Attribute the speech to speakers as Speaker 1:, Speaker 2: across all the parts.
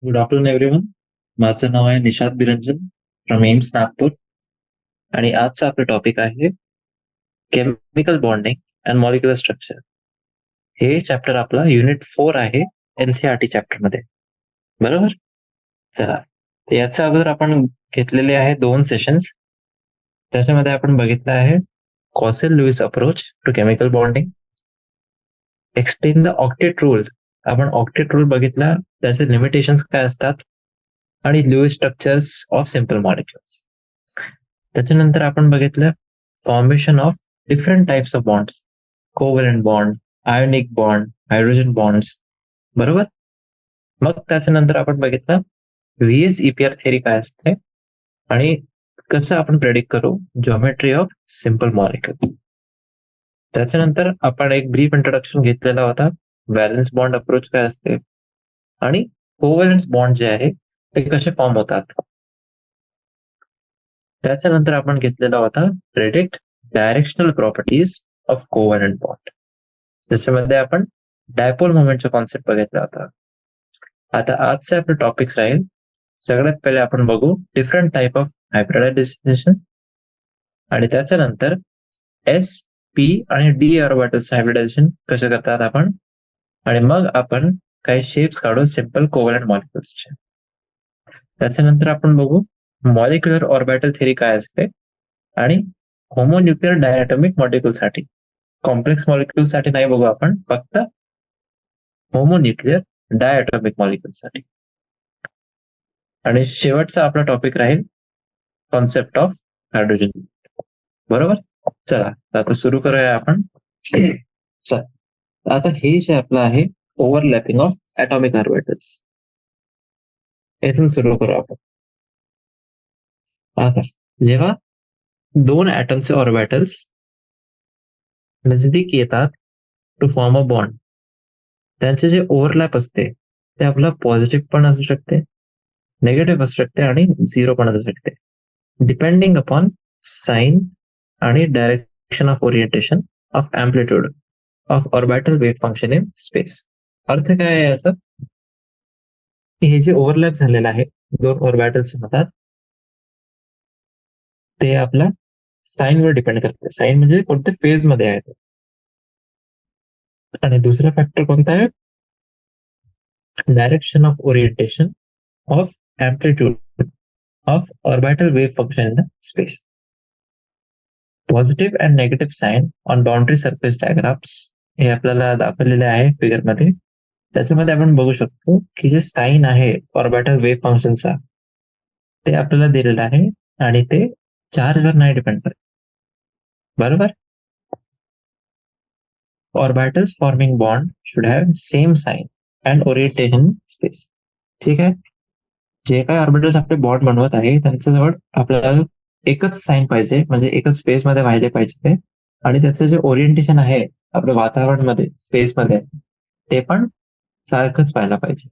Speaker 1: Good afternoon everyone. माझं नाव आहे Nishad Biranjan from AIIMS Nagpur आणि आजचा आपला टॉपिक आहे chemical bonding and molecular structure. हे चॅप्टर आपला युनिट 4 आहे एनसीईआरटी चॅप्टर मध्ये. बरोबर. चला, याच्या अगोदर आपण घेतलेले आहे 2 सेशन्स. त्याच्यामध्ये आपण बघितलं आहे Kossel Lewis approach to chemical bonding, explain the octet rule. आपण ऑक्टेट रूल बघितला, त्याचे लिमिटेशन्स काय असतात आणि Lewis structures of simple molecules. त्याच्यानंतर आपण बघितलं formation of different types of bonds, covalent bond, ionic bond, hydrogen bonds. बरोबर. मग त्याच्यानंतर आपण बघितलं व्हीएस ईपीआर थेरी काय असते आणि कसं आपण प्रेडिक्ट करू जॉमेट्री ऑफ सिम्पल मॉलिक्युल. त्याच्यानंतर आपण एक ब्रीफ इंट्रोडक्शन घेतलेला होता, व्हॅलेन्स बॉन्ड अप्रोच काय असते आणि कोव्हलंट बॉन्ड जे आहे ते कसे फॉर्म होतात. त्याच्यानंतर आपण घेतलेला होता predict directional properties of covalent bond. त्याच्यामध्ये आपण डायपोल मोमेंटचा कॉन्सेप्ट बघितला होता. आता आजचे आपले टॉपिक्स राहील. सगळ्यात पहिले आपण बघू डिफरंट टाइप ऑफ हायब्रिडायझेशन आणि त्याच्यानंतर एस पी आणि डी ऑर्बिटल्स हायब्रिडायझेशन कसे करतात आपण, आणि मग आपण काही शेप्स काढू सिंपल कोव्हलंट मॉलिक्युल्सचे. त्याच्यानंतर आपण बघू मॉलिक्युलर ऑर्बिटल थेरी काय असते आणि होमोन्यूक्लिअर डायटॉमिक मॉलिक्युल साठी, कॉम्प्लेक्स मॉलिक्युल साठी नाही बघू आपण, फक्त होमोन्यूक्लिअर डायटॉमिक मॉलिक्युल साठी. आणि शेवटचा आपला टॉपिक राहील कॉन्सेप्ट ऑफ हायड्रोजन. बरोबर. चला आता सुरू करूया आपण. चला, आता हे जे आपलं आहे ओव्हरलॅपिंग ऑफ ॲटॉमिक ऑर्बिटल्स, इथून सुरू करू आपण. आता जेव्हा 2 ॲटमचे ऑर्बिटल्स नजदीक येतात टू फॉर्म अ बॉन्ड, त्यांचे जे ओव्हरलॅप असते ते आपलं पॉझिटिव्ह पण असू शकते, नेगेटिव्ह असू शकते आणि 0 पण असू शकते, डिपेंडिंग अपॉन साइन आणि direction of orientation of amplitude of orbital wave function in space. अर्थ काय आहे याचा, की हे जे ओव्हरलॅप झालेलं आहे 2 ऑर्बिटल्स होतात ते आपल्या साइन वर डिपेंड करते. साइन म्हणजे कोणत्या फेज मध्ये आहे ते. आणि दुसरा फॅक्टर कोणता आहे, direction of orientation of amplitude of orbital wave function in the space. Positive and negative sign on boundary surface diagrams हे आपल्याला दाखवलेले आहे फिगर मध्ये. त्याच्यामध्ये आपण बघू शकतो की जे साइन आहे ऑर्बिटल वेव्ह फंक्शनचा ते आपल्याला दिलेलं आहे आणि ते चार्जवर नाही डिपेंड करत. बरोबर. Orbitals forming bond should have same sign and orientation space. ठीक आहे. जे काही ऑर्बिटल्स आपले बॉन्ड बनवत आहे त्यांच्याजवळ आपल्याला एकच साइन पाहिजे, म्हणजे एकच स्पेस मध्ये व्हायला पाहिजे ते, आणि त्याचं जे ओरिएंटेशन आहे आपल्या वातावरणामध्ये स्पेस मध्ये ते पण सारखंच पाहायला पाहिजे.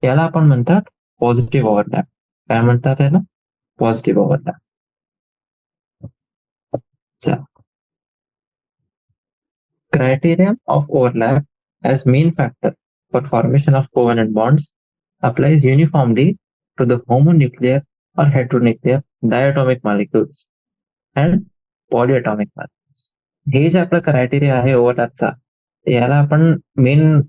Speaker 1: याला आपण म्हणतात पॉझिटिव्ह ओव्हरलॅप. काय म्हणतात याला, positive overlap. Criterion of overlap as main factor for formation of covalent bonds applies uniformly to the homonuclear or heteronuclear diatomic molecules and polyatomic molecules. हे जे आपला क्रायटेरिया आहे ओव्हरलॅपचा, याला आपण मेन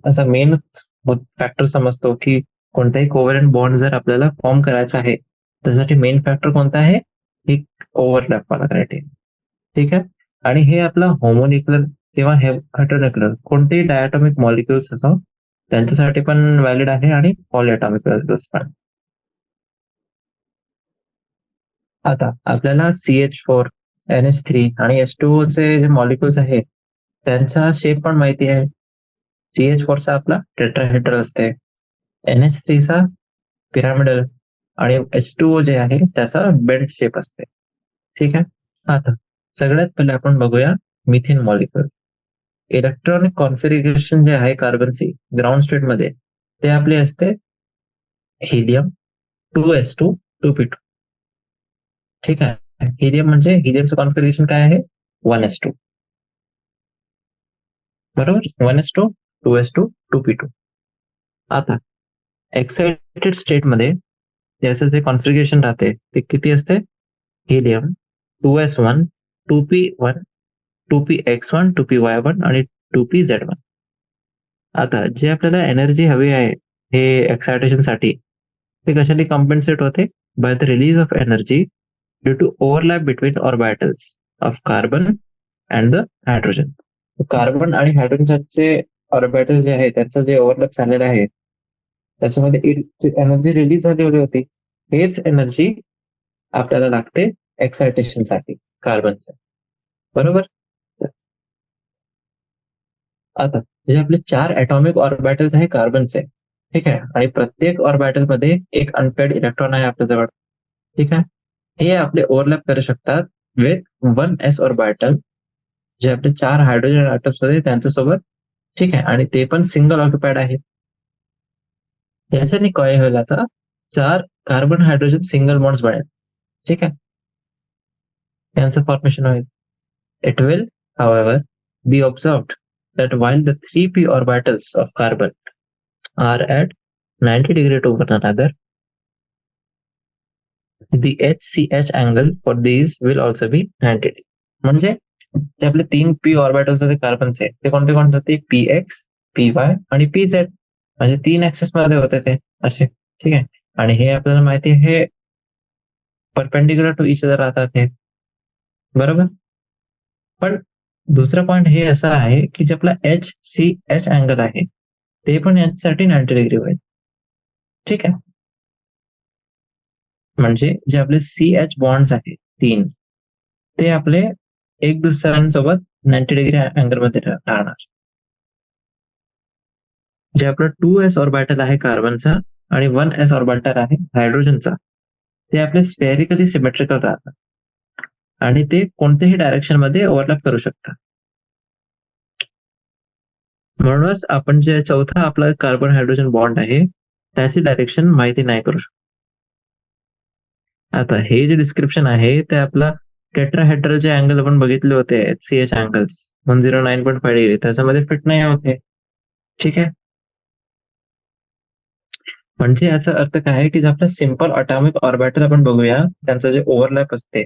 Speaker 1: फॅक्टर समजतो की कोणताही कोव्हलंट बॉन्ड जर आपल्याला फॉर्म करायचा आहे त्यासाठी मेन फॅक्टर कोणता आहे, एक ओव्हरलॅप वाला क्रायटेरिया. ठीक आहे. आणि हे आपला होमोन्यूक्लिअर किंवा हेटेरोन्यूक्लिअर कोणतेही डायटॉमिक मॉलिक्युल्स असो त्यांच्यासाठी पण व्हॅलिड आहे आणि पॉलिएटॉमिक मॉलिक्युल्स पण. आता आपल्याला CH4, NH3 आणि H2O चे जे मॉलिक्युल्स आहेत त्यांचा शेप पण माहिती आहे. CH4 चा आपला टेट्राहेड्रल असते, NH3 चा पिरामिडल आणि H2O जे आहे त्याचा बेल्ट शेप असते. ठीक आहे. आता सगळ्यात पहिले आपण बघूया मिथेन मॉलिक्युल. इलेक्ट्रॉनिक कॉन्फिगरेशन जे आहे कार्बनची ग्राउंड स्टेट मध्ये ते आपले असते हिलियम 2s2 2p2. ठीक आहे. हिलियम म्हणजे हिलियमचं कॉन्फिगरेशन काय आहे 1s2. बरोबर. 1s2 2s2 2p2. आता एक्साइटेड स्टेटमध्ये त्याचं जे कॉन्फिगरेशन राहते ते किती असते? Helium 2s1, 2p1, 2px1, 2py1 आणि 2pz1. आता जे आपल्याला एनर्जी हवी आहे हे एक्सायटेशन साठी, ते कशाने कॉम्पेन्सेट होते? By the release of energy due to overlap between orbitals of carbon and the hydrogen. Carbon आणि हायड्रोजनचे ऑर्बिटल जे आहे त्यांचं जे ओव्हरलॅप झालेलं आहे त्याच्यामध्ये एनर्जी रिलीज झालेली होती. हेच एनर्जी आपल्याला लागते एक्सायटेशन साठी कार्बनचं. बरोबर. आता जे आपले 4 ऍटॉमिक ऑर्बिटल्स आहे कार्बनचे, ठीक आहे, आणि प्रत्येक ऑर्बिटल मध्ये एक अनपेड इलेक्ट्रॉन आहे आपल्याजवळ, ठीक आहे. हे आपले ओव्हरलॅप करू शकतात विथ 1s ऑर्बिटल जे आपले 4 हायड्रोजन ॲटम्स होते त्यांच्यासोबत, ठीक आहे, आणि ते पण सिंगल ऑक्युपाइड आहे. याच्याने काय होईल? आता 4 कार्बन हायड्रोजन सिंगल बॉन्ड्स बनेल, ठीक आहे, यांचं फॉर्मेशन होईल. It will, however, be observed that while the 3p orbitals of carbon are at 90 degree to one another, the HCH angle for these will also be 90 degree. म्हणजे ते आपले 3 p orbitals होते कार्बनचे, ते कोणते कोणते होते? px, py आणि pz. म्हणजे 3 ऍक्सेस मध्ये होते ते असे, ठीक आहे. आणि हे आपल्याला माहिती आहे परपेंडिक्युलर टू इच अदर राहतात हे, बरोबर. पण दुसरा पॉइंट हे असं आहे की जे आपला HCH अँगल आहे ते पण याच्यासाठी 90 डिग्री होईल, ठीक आहे. म्हणजे जे आपले CH बॉन्ड्स आहेत 3, ते आपले एक दुसऱ्यांसोबत 90 डिग्री अँगल मध्ये राहणार. जे आपलं 2s ऑर्बिटल आहे कार्बनचा आणि 1s ऑर्बिटल आहे हायड्रोजनचा, ते आपले स्पेरिकली सिमेट्रिकल राहतात आणि ते कोणत्याही डायरेक्शन मध्ये ओव्हरलॅप करू शकतात. म्हणूनच आपण जे चौथा आपला कार्बन हायड्रोजन बॉन्ड आहे त्याची डायरेक्शन माहिती नाही करू शकतो. आता हे जे डिस्क्रिप्शन आहे ते आपला टेट्राहेड्रलचे अँगल आपण बघितले होते, HCH अँगल्स 109.5 डिग्री, त्याच्यामध्ये फिट नाही होते, ठीक आहे. म्हणजे याचा अर्थ काय आहे की जे आपला सिंपल अटॉमिक ऑर्बिटल आपण बघूया त्यांचं जे ओव्हरलॅप असते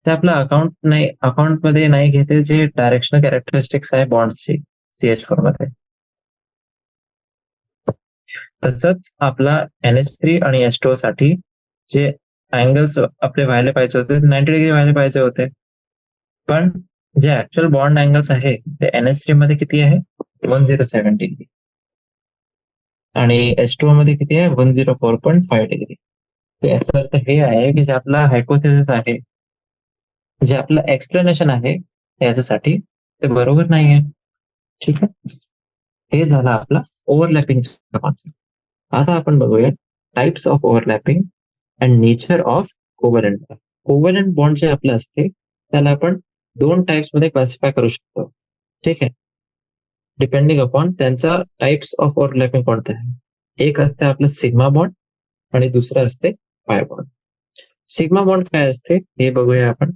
Speaker 1: ते आपल्या अकाउंट मध्ये नाही घेते जे डायरेक्शनल कॅरेक्टरिस्टिक्स आहे बॉन्ड्सची CH4 मध्ये. तसंच आपला NH3 आणि H2O साठी जे अँगल्स आपले व्हायला पाहिजे होते 90 डिग्री व्हायला पाहिजे होते, पण जे ऍक्च्युअल बॉन्ड अँगल्स आहे ते NH3 मध्ये किती आहे? 107 डिग्री आणि H2O मध्ये किती आहे? 104.5 डिग्री. याचा अर्थ हे आहे की जे आपला हायपोथेसिस आहे, जे आपलं एक्सप्लेनेशन आहे याच्यासाठी ते बरोबर नाही आहे, ठीक आहे. हे झालं आपला ओव्हरलॅपिंग कॉन्सेप्ट. आता आपण बघूया types of overlapping and nature of covalent bond. Covalent bond जे आपलं असते त्याला आपण 2 टाइप्स मध्ये क्लासिफाय करू शकतो, ठीक आहे, डिपेंडिंग अपॉन त्यांचा टाइप्स ऑफ ओव्हरलॅपिंग कोणते आहे. एक असते आपलं सिग्मा बॉन्ड आणि दुसरं असते पाय बॉन्ड. सिग्मा बॉन्ड काय असते हे बघूया आपण.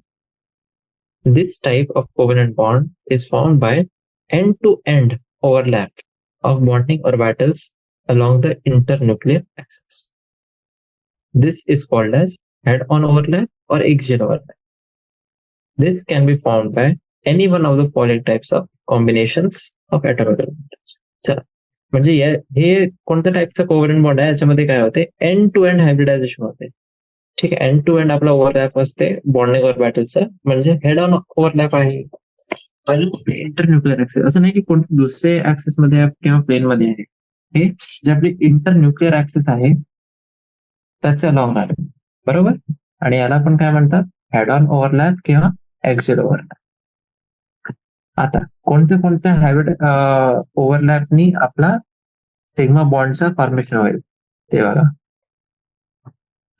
Speaker 1: This type of covalent bond is formed by end to end overlap of bonding orbitals along the internuclear axis. This is called as head-on overlap or axial overlap. This can be formed by any one of the following types of combinations of atomic orbitals. चला, म्हणजे हे कोणत्या टाइपचा कोव्हलंट bond आहे याच्यामध्ये काय होते? End to end hybridisation होते, ठीक आहे. एंड टू एंड आपला ओव्हरलॅप असते बॉन्डिंग ऑर्बिटलचा, म्हणजे हेड ऑन ओव्हरलॅप आहे. इंटरन्युक्लिअर ऍक्सेस असं नाही की कोणते दुसरे ऍक्सेस मध्ये किंवा प्लेन मध्ये आहे, हे जे आपले इंटरन्युक्लिअर ऍक्सेस आहे त्याचं अलॉंग आहे, बरोबर. आणि याला पण काय म्हणतात? हेड ऑन ओव्हरलॅप किंवा ऍक्सियल ओव्हरलॅप. आता कोणत्या कोणत्या हायब्रिड ओव्हरलॅपनी आपला सिग्मा बॉन्डचा फॉर्मेशन होईल ते बघा.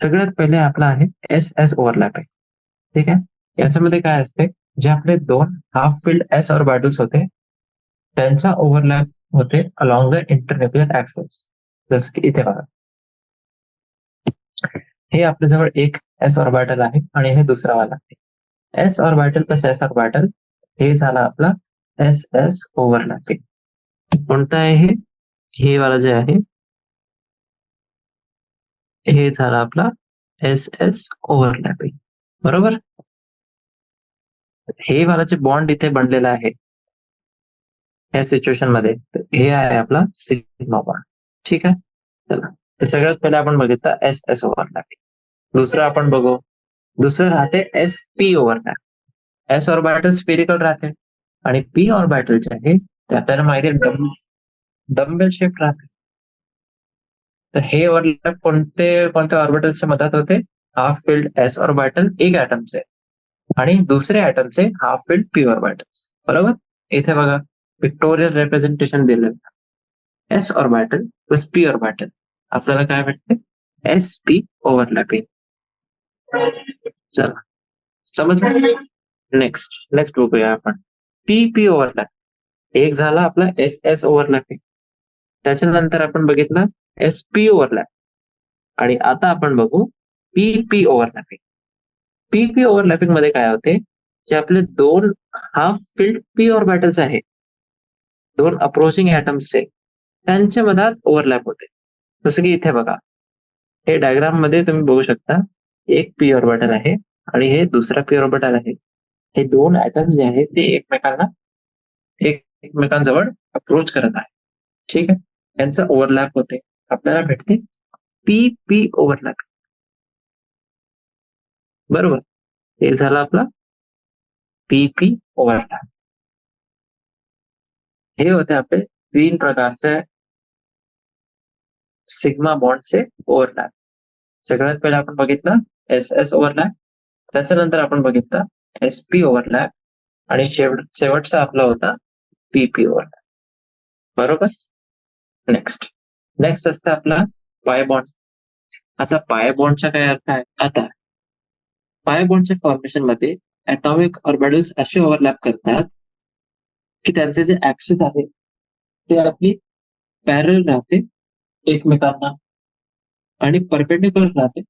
Speaker 1: सगळ्यात पहिले आपला आहे SS ओव्हरलॅप आहे, ठीक आहे. याच्यामध्ये काय असते? जे आपले 2 हाफ फिल्ड S ऑर्बिटल्स होते त्यांचा ओव्हरलॅप होते अलॉंग द इंटरन्युक्लिअर ऍक्सेस. जसं की इथे बघा, हे आपल्याजवळ एक S ऑर्बिटल आहे आणि हे दुसरा वाला आहे. S orbital plus S orbital हे झाला आपला SS ओव्हरलॅपिंग. कोणता आहे हे वाला जे आहे हे झालं आपला एस एस ओव्हरलॅपिंग. बरोबर. हे वाला जे बॉन्ड इथे बनलेला आहे या सिच्युएशन मध्ये, हे आहे आपला सिग्मा बॉन्ड. ठीक आहे. चला, तर सगळ्यात पहिले आपण बघितलं एस एस ओव्हरलॅपिंग. दुसरं आपण बघू. दुसरं राहते S P overlap. S orbital spherical राहते आणि पी ऑर्बिटल जे आहे ते आपल्याला माहिती आहे डम्बेल शेप राहते. तर हे ओव्हरलॅप कोणत्या ऑर्बिटल्सच्या मदत होते? हाफ फिल्ड एस ऑर्बिटल एक ऍटमचे आणि दुसरे ऍटमचे हाफ फिल्ड पी ऑर्बिटल्स. बरोबर. इथे बघा पिक्टोरियल रिप्रेझेंटेशन दिलेलं. S orbital plus P orbital आपल्याला काय भेटते? S P overlapping. चला, समजलं. नेक्स्ट बघूया आपण पी पी ओव्हरलॅप. एक झाला आपला एस एस ओव्हरलॅपिंग. त्याच्यानंतर आपण बघितलं एस पी ओव्हरलॅप आणि आता आपण बघू P P overlapping. P P overlapping मध्ये काय होते? जे आपले दोन हाफ फिल्ड पी ऑर्बिटल्स आहेत, दोन अप्रोचिंग ऍटम्सचे, त्यांच्या मधात ओव्हरलॅप होते. जसं की इथे बघा, हे डायग्राम मध्ये तुम्ही बघू शकता, एक पी ऑर्बिटल आहे आणि हे दुसरा पी ऑर्बिटल आहे. हे दोन ऍटम जे आहेत ते एकमेकांजवळ अप्रोच करत आहे. ठीक आहे. यांचं ओव्हरलॅप होते, आपल्याला भेटते पी पी ओव्हरलॅप. बरोबर. हे झालं आपला पी पी ओव्हरलॅप. हे होते आपले तीन प्रकारचे सिग्मा बॉन्डचे ओव्हरलॅप. सगळ्यात पहिले आपण बघितलं एस एस ओव्हरलॅप, त्याच्यानंतर आपण बघितलं एस पी ओव्हरलॅप आणि शेवटचा आपला होता पी पी ओव्हरलॅप. बरोबर. नेक्स्ट असतं आपला पाय बॉन्ड. आता पाय बॉन्डचा काय अर्थ आहे? आता पाय बॉन्डच्या फॉर्मेशन मध्ये ऍटॉमिक ऑर्बिटल्स असे ओव्हरलॅप करतात की त्यांचे जे ऍक्सिस आहे ते आपली पॅरल राहते एकमेकांना आणि परपेंडिक्युलर राहते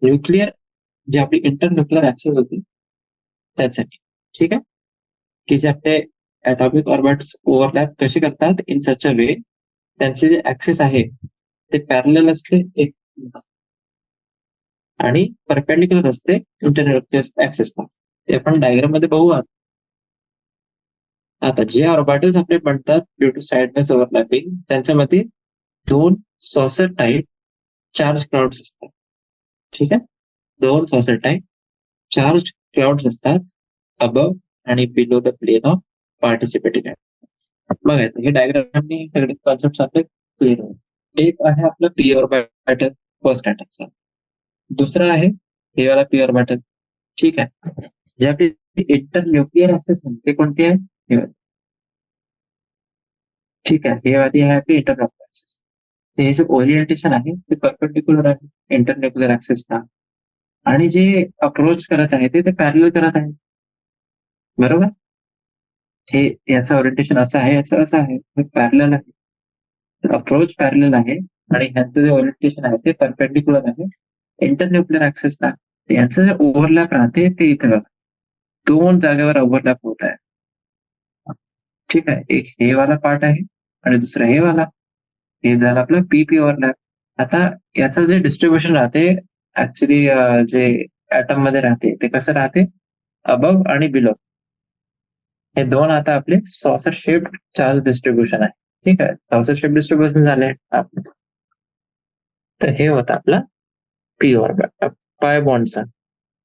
Speaker 1: न्यूक्लिअर, जे आपली इंटरन्यूक्लिअर ऍक्सिस होती त्यासाठी. ठीक आहे. की जे आपले ऍटॉमिक ऑर्बिट्स ओव्हरलॅप कसे करतात इन सच अ वे, त्यांचे जे ऍक्सिस आहे ते पॅरल असते एक आणि परपेंडिक्युलर असते इंटरन्यूक्लिअर ऍक्सिसला. ते आपण डायग्राम मध्ये बघू. आता जे ऑर्बिटल्स आपले बनतात ड्यू टू साइडनेस ओव्हरलॅपिंग, त्यांच्यामध्ये दोन सॉसर टाईप चार्ज क्लाउड्स असतात. ठीक आहे. दोन सॉसर टाईप चार्ज क्लाउड्स असतात अबव आणि below the plane of participating atom. बघायचं हे डायग्राम सगळे कॉन्सेप्ट आपले क्लिअर होईल. एक आहे आपलं पी ऑर्बिटल फर्स्ट ऍटमचा, दुसरा आहे हे वाला पी ऑर्बिटल. ठीक आहे. जे आपली इंटर न्यूक्लिअर ऍक्सिस ते कोणती आहे? ठीक आहे. हे वाली आहे आपली इंटर न्यूक्लिअर ऍक्सिस. हे जे ओरिएंटेशन आहे ते परपेंडिक्युलर आहे इंटर न्यूक्लिअर ऍक्सिसला आणि जे अप्रोच करत आहे ते पॅरल करत आहे. बरोबर. हे याचं ओरिएंटेशन असं आहे, याचं असं आहे, हे पॅरल आहे, अप्रोच पॅरल आहे आणि ह्यांचं जे ओरिएंटेशन आहे ते परपेंडिक्युलर आहे इंटरन्यूक्लिअर ऍक्सिसला. यांचं जे ओव्हरलॅप राहते ते इथं दोन जागेवर ओव्हरलॅप होत आहे. ठीक आहे. एक हे वाला पार्ट आहे आणि दुसरा हे वाला. हे झालं आपलं पी पी ओव्हरलॅप. आता याचं जे डिस्ट्रीब्युशन राहते ऍक्च्युली जे ऍटम मध्ये राहते ते कसं राहते? अबव आणि बिलो. हे दोन आता आपले सॉसर शेप्ड चार्ज डिस्ट्रीब्युशन आहे. ठीक आहे. सॉसर शेप डिस्ट्रीब्युशन झाले. तर हे होतं आपला पी ऑर्बिटल पाय बॉन्डचा.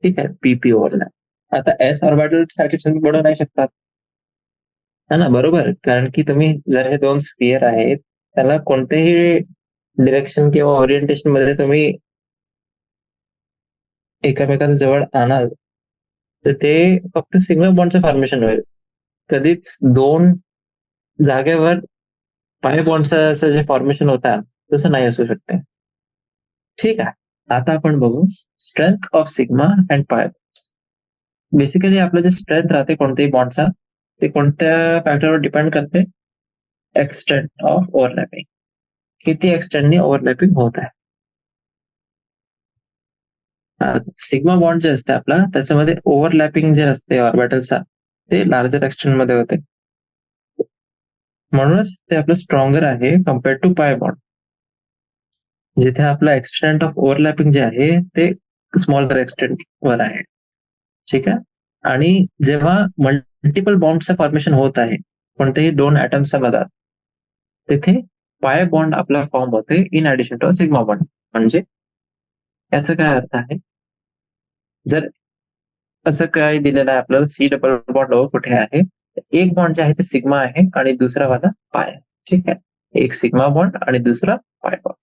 Speaker 1: ठीक आहे. P P overlap. आता एस ऑर्बिटल साठी तुम्ही बनवू नाही शकतात, है ना. बरोबर. कारण की तुम्ही जर हे दोन स्फिअर आहेत त्याला कोणत्याही डिरेक्शन किंवा ओरिएंटेशन मध्ये तुम्ही एकमेकांच्या जवळ आणाल तर ते फक्त सिग्मा बॉन्डचं फॉर्मेशन होईल. कधीच दोन जागेवर पाय बॉन्डचं असं जे फॉर्मेशन होतं तसं नाही असू शकते. ठीक आहे. आता आपण बघू स्ट्रेंथ ऑफ सिग्मा अँड पाय. बेसिकली आपलं जे स्ट्रेंथ राहते कोणत्याही बॉन्डचा ते कोणत्या फॅक्टरवर डिपेंड करते? Extent of overlapping. किती एक्सटेंटने ओव्हरलॅपिंग होत आहे. सिग्मा बॉन्ड जे असते आपला त्याच्यामध्ये ओव्हरलॅपिंग जे असते ऑर्बिटलचा ते लार्जर एक्सटेंट मध्ये होते, म्हणूनच ते आपलं स्ट्रॉंगर आहे कम्पेअर्ड टू पाय बॉन्ड. जिथे आपला एक्सटेंट ऑफ ओव्हरलॅपिंग जे आहे ते स्मॉलर एक्सटेंट वर आहे. ठीक आहे. आणि जेव्हा मल्टिपल बॉन्डचं फॉर्मेशन होत आहे कोणत्याही दोन ऍटम्सच्या मधात, तिथे पाय बॉन्ड आपला फॉर्म होते in addition to sigma bond. म्हणजे याचा काय अर्थ आहे, जर असं काय दिलेलं आहे आपल्याला सी डबल बॉन्ड कुठे आहे, एक बॉन्ड जे आहे ते सिग्मा आहे आणि दुसरा वाला पाय आहे. ठीक आहे. एक सिग्मा बॉन्ड आणि दुसरा पाय बॉन्ड.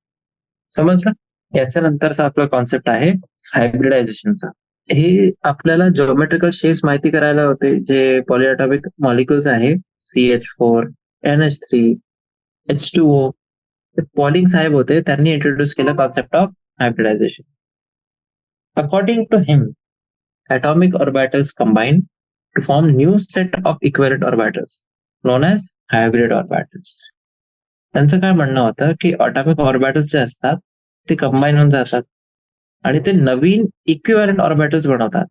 Speaker 1: समजलं. याच्या नंतरचा आपला कॉन्सेप्ट आहे हायब्रिडायझेशनचा. हे आपल्याला जिओमेट्रिकल शेप्स माहिती करायला होते, जे पॉलिएटॉमिक मॉलिक्युल्स आहे CH4, NH3, H2O. पॉलिंग साहेब होते, त्यांनी इंट्रोड्यूस केलं concept of hybridization. According to him, atomic orbitals combine to form new set of equivalent orbitals known as hybrid orbitals. त्यांचं काय म्हणणं होतं की atomic orbitals जे असतात ते कंबाईन होऊन जातात आणि ते नवीन इक्विव्हॅलंट ऑर्बिटल्स बनवतात.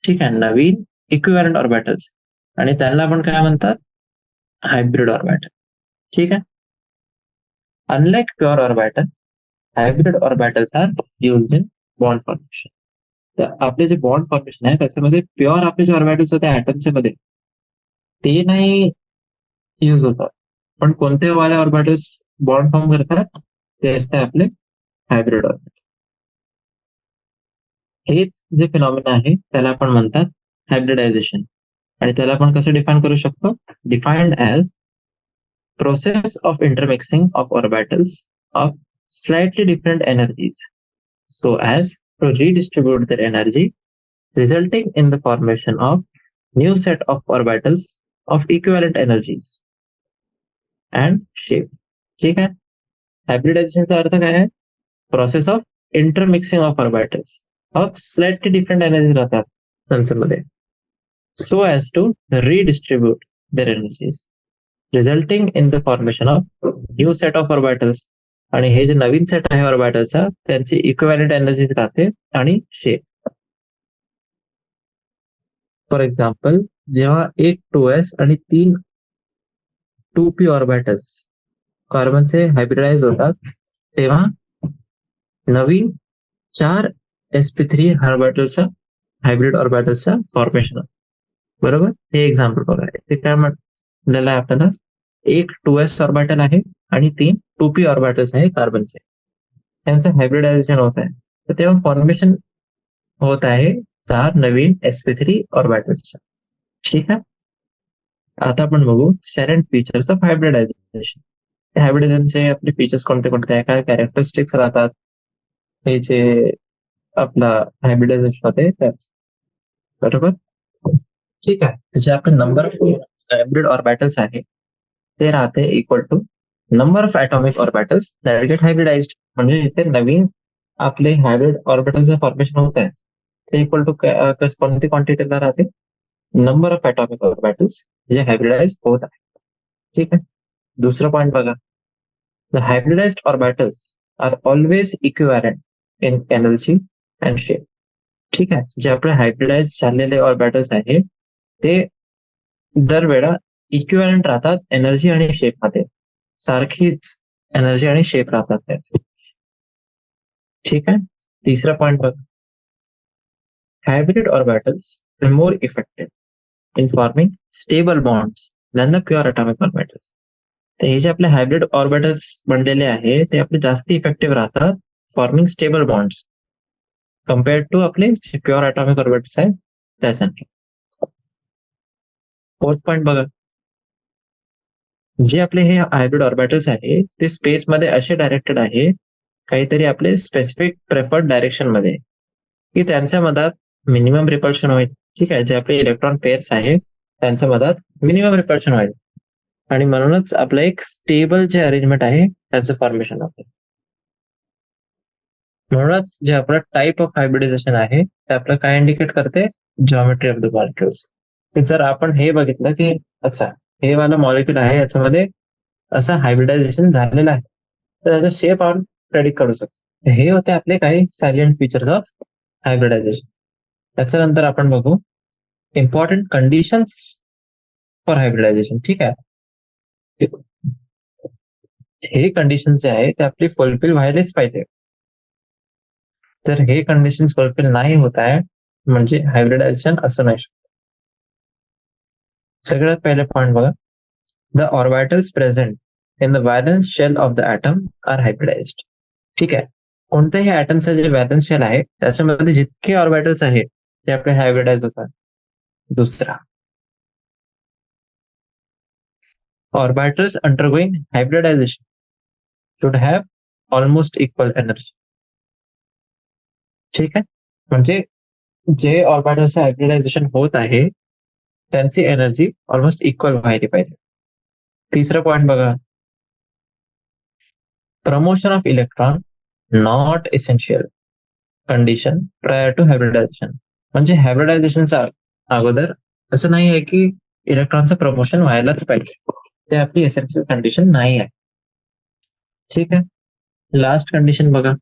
Speaker 1: ठीक आहे. नवीन इक्विव्हॅलंट ऑर्बिटल्स, आणि त्यांना आपण काय म्हणतात, हायब्रिड ऑर्बिटल. ठीक आहे. Unlike pure orbital, hybrid orbitals are used in bond formation. तर आपले जे बॉन्ड फॉर्मेशन आहे त्याच्यामध्ये प्युअर आपले जे ऑर्बिटल्स होते ऍटम्सच्या मध्ये ते नाही युज होतात, पण कोणते वाले ऑर्बिटल्स बॉन्ड फॉर्म करतात ते असते आपले हायब्रिड ऑर्बिटल. हेच जे फिनॉमिना आहे त्याला आपण म्हणतात हायब्रिडायझेशन. आणि त्याला आपण कसं डिफाईन करू शकतो, defined as process of intermixing of orbitals of slightly different energies so as to redistribute their energy, resulting in the formation of new set of orbitals of equivalent energies and shape. ठीक आहे. हायब्रिडायझेशनचा अर्थ काय आहे, process of intermixing of orbitals of slightly different energy राहतात त्यांच्यामध्ये, so as to redistribute their energies, resulting in the formation of new set of orbitals. आणि हे जे नवीन सेट आहे ऑर्बिटलचा त्यांची इक्विव्हॅलंट एनर्जी राहते आणि शेप. फॉर एक्झाम्पल, जेव्हा एक 2s आणि 3 2p ऑर्बिटल्स कार्बनचे हायब्रिडाइज होतात, तेव्हा नवीन 4 sp3 ऑर्बिटलचा हायब्रिड ऑर्बिटल्सचा फॉर्मेशन होतं. बरोबर. हे एक्झाम्पल बघा, ते काय म्हटलेलं आहे आपल्याला, एक 2s ऑर्बिटल आहे आणि 3 2p ऑर्बिटल्स आहे कार्बनचे, त्यांचं हायब्रिडायझेशन होत आहे. तर तेव्हा फॉर्मेशन होत आहे 4 नवीन sp3 ऑर्बिटल्सचा. ठीक आहे. आता आपण बघू सॅलेंट फीचर्स ऑफ हायब्रिडायझेशन. हायब्रिडायझेशनचे आपले फीचर्स कोणते कोणते आहे, काय कॅरेक्टरिस्टिक्स राहतात, हे जे आपला हायब्रिडायझेशन होते त्याच. बरोबर. ठीक आहे. जे आपण नंबर ऑफ हायब्रिड ऑर्बिटल्स आहे ते राहते equal to number of atomic orbitals that get hybridized. म्हणजे इथे नवीन आपले हायब्रिड ऑर्बिटलचं फॉर्मेशन होत आहे ते इक्वल टू कोणती क्वांटिटीला राहते, नंबर ऑफ ॲटॉमिक ऑर्बिटल्स जे हायब्रिडाइज होत आहे. ठीक आहे. दुसरा पॉईंट बघा, the hybridized orbitals are always equivalent in energy and shape. ठीक आहे. जे आपले हायब्रिडाइज झालेले ऑर्बिटल्स आहे ते दरवेळा इक्विव्हॅलंट राहतात एनर्जी आणि शेप मध्ये, सारखीच एनर्जी आणि शेप राहतात त्याचे. ठीक आहे. तिसरा पॉईंट बघा, hybrid orbitals are more effective in forming stable bonds than the pure atomic orbitals. हे जे आपले हायब्रिड ऑर्बिटल्स बनलेले आहे ते आपले जास्त इफेक्टिव्ह राहतात forming stable bonds compared to आपले प्युअर ॲटॉमिक ऑर्बिटल्स आहेत त्यासाठी. फोर्थ पॉईंट बघा, जे आपले हे हायब्रिड ऑर्बिटल्स आहे ते स्पेस मध्ये असे डायरेक्टेड आहे काहीतरी आपले स्पेसिफिक प्रेफर्ड डायरेक्शन मध्ये, की त्यांच्या मधात मिनिमम रिपल्शन होईल. ठीक आहे. जे आपले इलेक्ट्रॉन पेअर्स आहे त्यांच्या मधात मिनिमम रिपल्शन होईल आणि म्हणूनच आपलं एक स्टेबल जे अरेंजमेंट आहे त्याचं फॉर्मेशन होते. म्हणूनच जे आपलं टाइप ऑफ हायब्रिडायझेशन आहे ते आपलं काय इंडिकेट करते, जॉमेट्री ऑफ द मॉलिक्युल्स. जर आपण हे बघितलं की अच्छा हे वाला मॉलिक्युल आहे याच्यामध्ये असं हायब्रिडायझेशन झालेलं आहे, तर त्याचा शेप आपण प्रेडिक्ट करू शकतो. हे होते आपले काही सायलेंट फीचर्स ऑफ हायब्रिडायझेशन. त्याच्यानंतर आपण बघू इम्पॉर्टंट कंडिशन्स फॉर हायब्रिडायझेशन. ठीक आहे. हे कंडिशन जे आहे ते आपली फुलफिल व्हायलाच पाहिजे तर हे कंडिशन फुलफिल नाही होत आहे म्हणजे हायब्रिडायझेशन असू नाही शकत. सगळ्यात पहिले पॉईंट बघा, the orbitals present in the valence shell of the atom are hybridized. ठीक आहे, कोणत्याही ॲटमचं जे व्हॅलन्स शेल आहे त्याच्यामध्ये जितके ऑर्बिटल्स आहेत ते आपले हायब्रिडाइज होतात. दुसरा, orbitals undergoing hybridisation should have almost equal energy. ठीक आहे, म्हणजे जे ऑर्बिटल्सचं हायब्रिडायझेशन होत आहे त्यांची एनर्जी ऑलमोस्ट इक्वल व्हायला पाहिजे. तिसरा पॉईंट बघा, promotion of electron not essential condition prior to hybridization. म्हणजे हायब्रिडायझेशनचा अगोदर असं नाही आहे की इलेक्ट्रॉनचं प्रमोशन व्हायलाच पाहिजे, ते आपली एसेन्शियल कंडिशन नाही आहे. ठीक आहे, लास्ट कंडिशन बघा,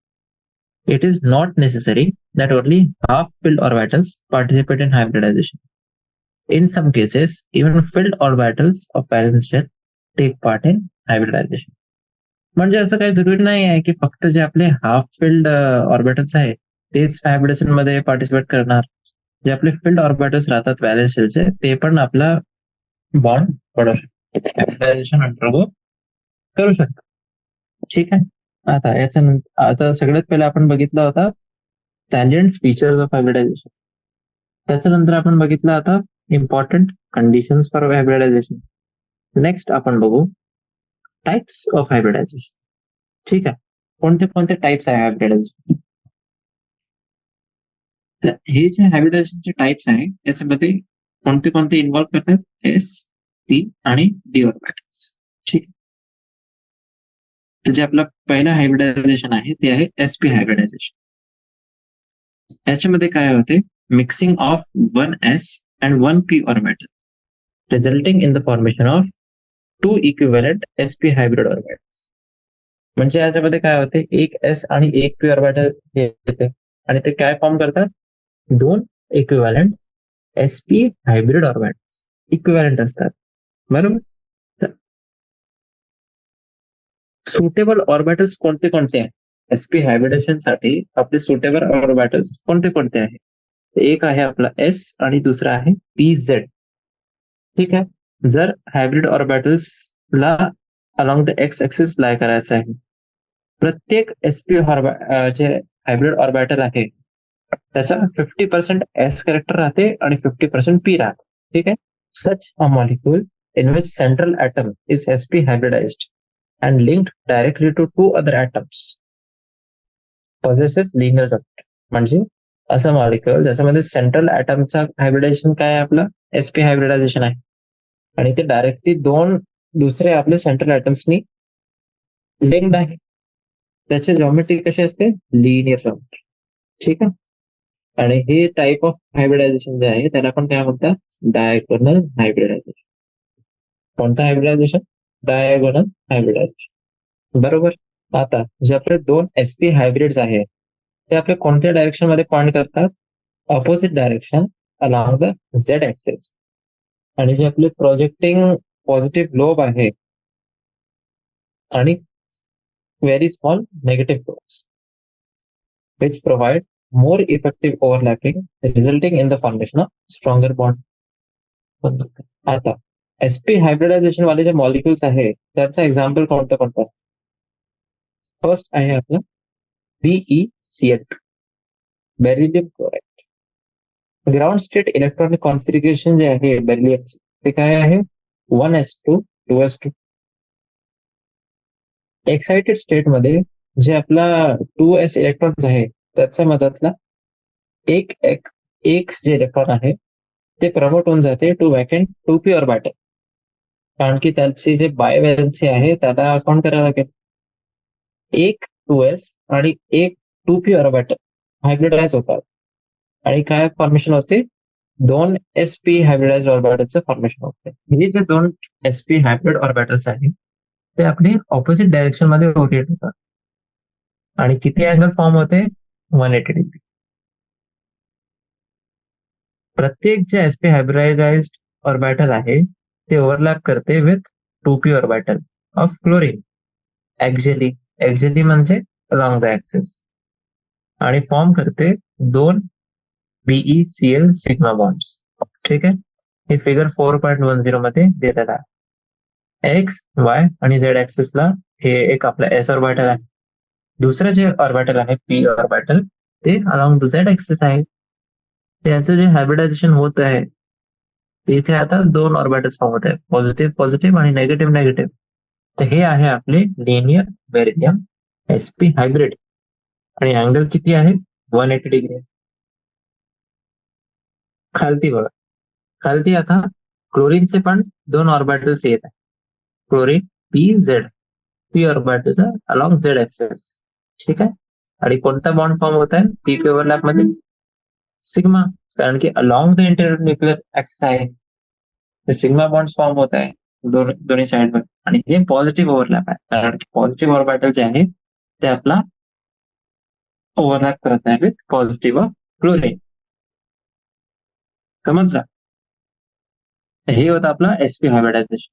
Speaker 1: it is not necessary that only half-filled orbitals participate in hybridization. In some cases, even filled orbitals of valence shell take part in hybridization. म्हणजे असं काही जरुरी नाही आहे की फक्त जे आपले हाफ फिल्ड ऑर्बिटल्स आहे तेच हायब्रिडेशन मध्ये पार्टिसिपेट करणार. जे आपले फिल्ड ऑर्बिटल्स राहतात व्हॅलेन्स शेलचे ते पण आपला बॉन्ड पडू शकतात, हायब्रिडायझेशन अंडरगो करू शकतात. ठीक आहे, आता सगळ्यात पहिले आपण बघितला होता सॅलियंट फीचर्स ऑफ हायब्रिडायझेशन. त्याच्यानंतर आपण बघितलं आता important conditions for hybridisation. Next आपण बघू टाइप्स ऑफ हायब्रिडायझेशन. ठीक आहे, कोणते कोणते टाइप्स आहे हायब्रिडायझेशन. हे जे हायब्रिडायझेशनचे टाइप्स आहे त्याच्यामध्ये कोणते कोणते इन्व्हॉल्व्ह करतात, एस, पी आणि डी ऑर्बिटल्स. ठीक आहे, तर जे आपलं पहिलं हायब्रिडायझेशन आहे ते आहे एसपी हायब्रिडायझेशन. याच्यामध्ये काय होते, mixing of 1s and 1p orbital resulting in the formation of 2 equivalent sp hybrid orbitals. म्हणजे याच्यामध्ये काय होते, एक s आणि एक p ऑर्बिटल येते आणि ते काय फॉर्म करतात, 2 equivalent sp hybrid orbitals equivalent असतात. बरोबर, सुटेबल ऑर्बिटल्स कोणते कोणते आहेत एसपी हायब्रिडेशन साठी, आपले सुटेबल ऑर्बिटल्स कोणते कोणते आहेत. एक आहे आपला एस आणि दुसरा आहे पी झेड. ठीक आहे, जर हायब्रिड ऑर्बिटल्सला along the X axis lie करायचं आहे, प्रत्येक एसपी जे हायब्रिड ऑर्बिटल आहे त्याचा 50% एस कॅरेक्टर राहते आणि 50% पी राहते. ठीक आहे, such a molecule in which central atom is SP hybridized and linked directly to two other atoms possesses linear structure. म्हणजे असं मॉलिक्युल ज्याच्यामध्ये सेंट्रल ॲटमचा हायब्रिडायझेशन काय आहे, आपलं एसपी हायब्रिडायझेशन आहे आणि ते डायरेक्टली दोन दुसरे आपले सेंट्रल ॲटम्सनी लिंक्ड आहे, त्याची जॉमेट्री कशी असते, लिनियर जॉमेट्री. ठीक आहे, आणि हे टाइप ऑफ हायब्रिडायझेशन जे आहे त्याला आपण काय म्हणतात, डायगोनल हायब्रिडायझेशन. कोणतं हायब्रिडायझेशन, डायगोनल हायब्रिडायझेशन. बरोबर, आता जे आपले दोन एसपी हायब्रिड्स आहेत ते आपले कोणत्या डायरेक्शन मध्ये पॉइंट करतात, opposite direction along the Z axis. आणि जे आपले प्रोजेक्टिंग पॉझिटिव्ह लोब आहे आणि very small negative lobes which provide more effective overlapping resulting in the formation of stronger bond. आता एसपी हायब्रिडायझेशन वाले जे मॉलिक्युल्स आहे त्याचा एक्झाम्पल कोणतं कोणतं. फर्स्ट आहे आपलं BeCl2 beryllium chloride. Ground state electronic configuration जे आहे बेरिलियमचे ते काय आहे, 1s2 2s2. एक्साइटेड स्टेट मध्ये जे आपला 2s इलेक्ट्रॉन्स आहे त्याच्या मदतला एक एक एक जे इलेक्ट्रॉन आहे ते प्रमोट होऊन जाते टू वॅकंट 2p ऑर्बिटल, कारण की त्याची जे बायव्हॅलन्सी आहे त्याला काउंट करावं लागेल. एक 2s आणि एक 2p ऑर्बिटल हायब्रिडाइज होतात आणि काय फॉर्मेशन होते, दोन sp हायब्रिडाइज ऑर्बिटलचं फॉर्मेशन होते. हे जे दोन sp हायब्रिड ऑर्बिटल्स आहेत ते आपले ऑपोजिट डायरेक्शन मध्ये रोटेट होतात आणि किती अँगल फॉर्म होते, 180 डिग्री. प्रत्येक जे sp हायब्रिडाइज्ड ऑर्बिटल आहे ते ओव्हरलॅप करते with 2p orbital of chlorine axially. Axially म्हणजे अलॉंग द ऍक्सिस. आणि फॉर्म करते 2 BeCl सिग्मा बॉन्ड्स. ठीक आहे, हे फिगर 4.10 मध्ये दिलेलं आहे. एक्स, वाय आणि झेड ऍक्सिसला हे एक आपला एस ऑर्बिटल आहे. दुसरं जे ऑर्बिटल आहे पी ऑर्बिटल, ते अलॉंग झेड ऍक्सिस आहे. त्याचं जे हायब्रिडायझेशन होत आहे, इथे आता 2 ऑर्बिटल्स फॉर्म होत आहे, पॉझिटिव्ह पॉझिटिव्ह आणि नेगेटिव्ह नेगेटिव्ह. तर हे आहे आपले लिनियर बेरिलियम sp हायब्रिड. आणि अँगल किती आहे? 180 डिग्री. खालती बघा, खालती आता क्लोरीनचे पण 2 ऑर्बिटल्स येत आहे. Chlorine PZ, P orbitals along Z axis. ठीक आहे, आणि कोणता बॉन्ड फॉर्म होत आहे पी ओव्हरलॅप मध्ये? सिग्मा, कारण की along the interior nuclear axis आहे, सिग्मा बॉन्ड फॉर्म होत आहे दोन्ही साइड वर. आणि हे पॉझिटिव्ह ओव्हरलॅप आहे, कारण की पॉझिटिव्ह ऑर्बिटल जे आहे ते आपला ओव्हरलॅप करत आहे विथ पॉझिटिव्ह ऑफ क्लोरीन. समजलं? हे होतं आपला sp हायब्रिडायझेशन.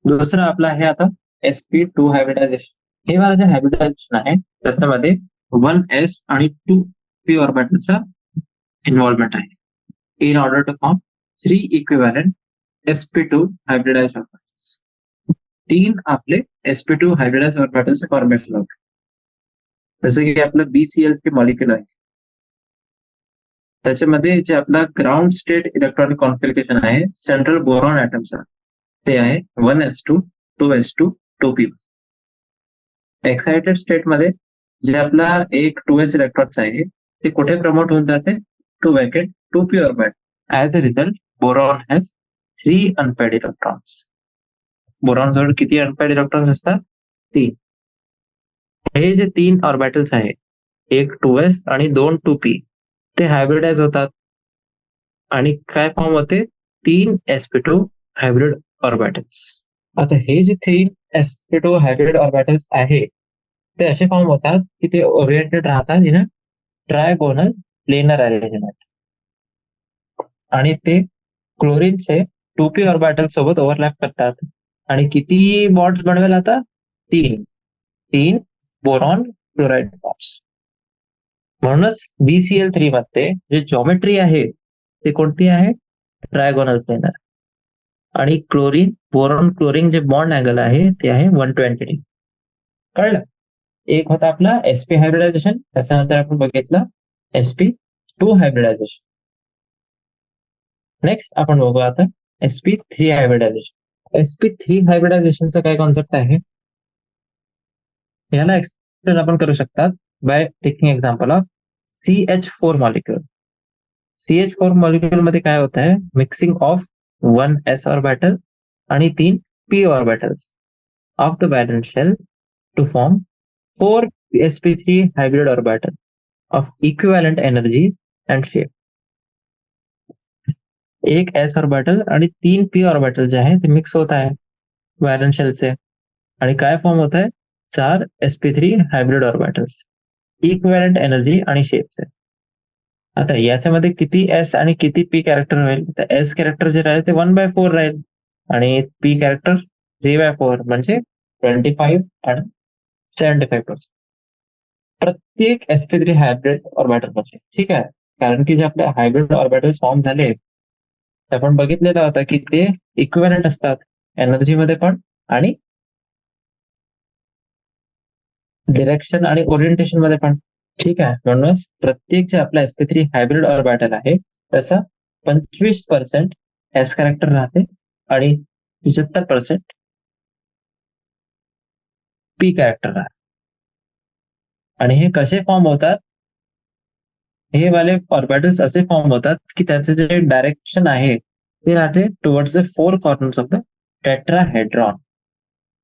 Speaker 1: दुसरं आपलं आहे आता sp2 हायब्रिडायझेशन. हे मला जे हायब्रिडायझेशन आहे त्याच्यामध्ये 1s आणि 2p ऑर्बिटलचा इन्व्हॉल्वमेंट आहे in order to form 3 equivalent sp2 hybridized orbitals. 3 आपले sp2 हायब्रिडाइज्ड ऑर्बिटल्स फॉर्मेशन होते. जसं की आपलं BCl चे मॉलिक्युल आहे, त्याच्यामध्ये जे आपला ग्राउंड स्टेट इलेक्ट्रॉनिक कॉन्फिगरेशन आहे सेंट्रल बोरॉन ऍटमचा, ते आहे 1s2 2s2 2p1. Excited state मध्ये जे आपला एक 2s इलेक्ट्रॉन्स आहे ते कुठे प्रमोट होऊन जाते? To vacant 2p orbit. As a result boron has 3 unpaired electrons. Boron जवळ किती अनपेड इलेक्ट्रॉन्स असतात? 3. हे जे 3 ऑर्बिटल्स आहे, एक 2s आणि 2 2p, ते हायब्रिडाइज होतात आणि काय फॉर्म होते? 3 sp2 हायब्रिड ऑर्बिटल्स. आता हे जे 3 sp2 हायब्रिड ऑर्बिटल्स आहे ते असे फॉर्म होतात की ते ओरिएंटेड राहतात इन ट्रायगोनल प्लेनर अरेंजमेंट. आणि ते क्लोरीनचे 2p ऑर्बिटल सोबत ओव्हरलॅप करतात. आणि किती बॉन्ड्स बनवेल आता? 3 बोरॉन क्लोराईड बॉन्ड्स. म्हणूनच BCl3 मध्ये जे जॉमेट्री आहे ते कोणती आहे? Trigonal planar. आणि क्लोरीन बोरॉन क्लोरीन जे बॉन्ड अँगल आहे ते आहे 120 डिग्री. कळलं? एक होता आपला sp हायब्रिडायझेशन, त्याच्यानंतर आपण बघितलं sp2 हायब्रिडायझेशन. नेक्स्ट आपण बघू आता sp3 हायब्रिडायझेशन. sp3 हायब्रिडायझेशनचा काय कॉन्सेप्ट आहे? याला एक्सप्लेन आपण करू शकतात by taking example of CH4 molecule. CH4 molecule मध्ये काय होत आहे? मिक्सिंग ऑफ 1s ऑर्बिटल आणि 3 p orbitals of the valence shell to form 4 sp3 hybrid orbital of equivalent energies and shape. एक s ऑर्बिटल आणि 3 p ऑर्बिटल जे आहे ते मिक्स होत आहे वॅलेंट शेलचे, आणि काय फॉर्म होत आहे? 4 sp3 hybrid orbitals, equivalent energy आणि शेपचे. आता याच्यामध्ये किती s आणि किती p कॅरेक्टर होईल? तर s कॅरेक्टर जे राहील ते 1/4 राहील आणि p कॅरेक्टर 3/4, म्हणजे 25 आणि 75%. प्रत्येक sp3 हायब्रिड ऑर्बिटल मध्ये. ठीक आहे, कारण की जे आपले हायब्रिड ऑर्बिटल फॉर्म झाले ते आपण बघितलेलं होतं की ते इक्विव्हॅलंट असतात एनर्जी मध्ये पण आणि डिरेक्शन आणि ओरिएंटेशन मध्ये पण. ठीक आहे, म्हणूनच प्रत्येक जे आपला sp3 हायब्रिड ऑर्बिटल आहे त्याचा 25% s कॅरेक्टर राहते आणि 75% p कॅरेक्टर राहते. आणि हे कसे फॉर्म होतात? हे वाले ऑर्बिटल्स असे फॉर्म होतात की त्याचे जे डायरेक्शन आहे ते राहते towards the 4 corners of the tetrahedron.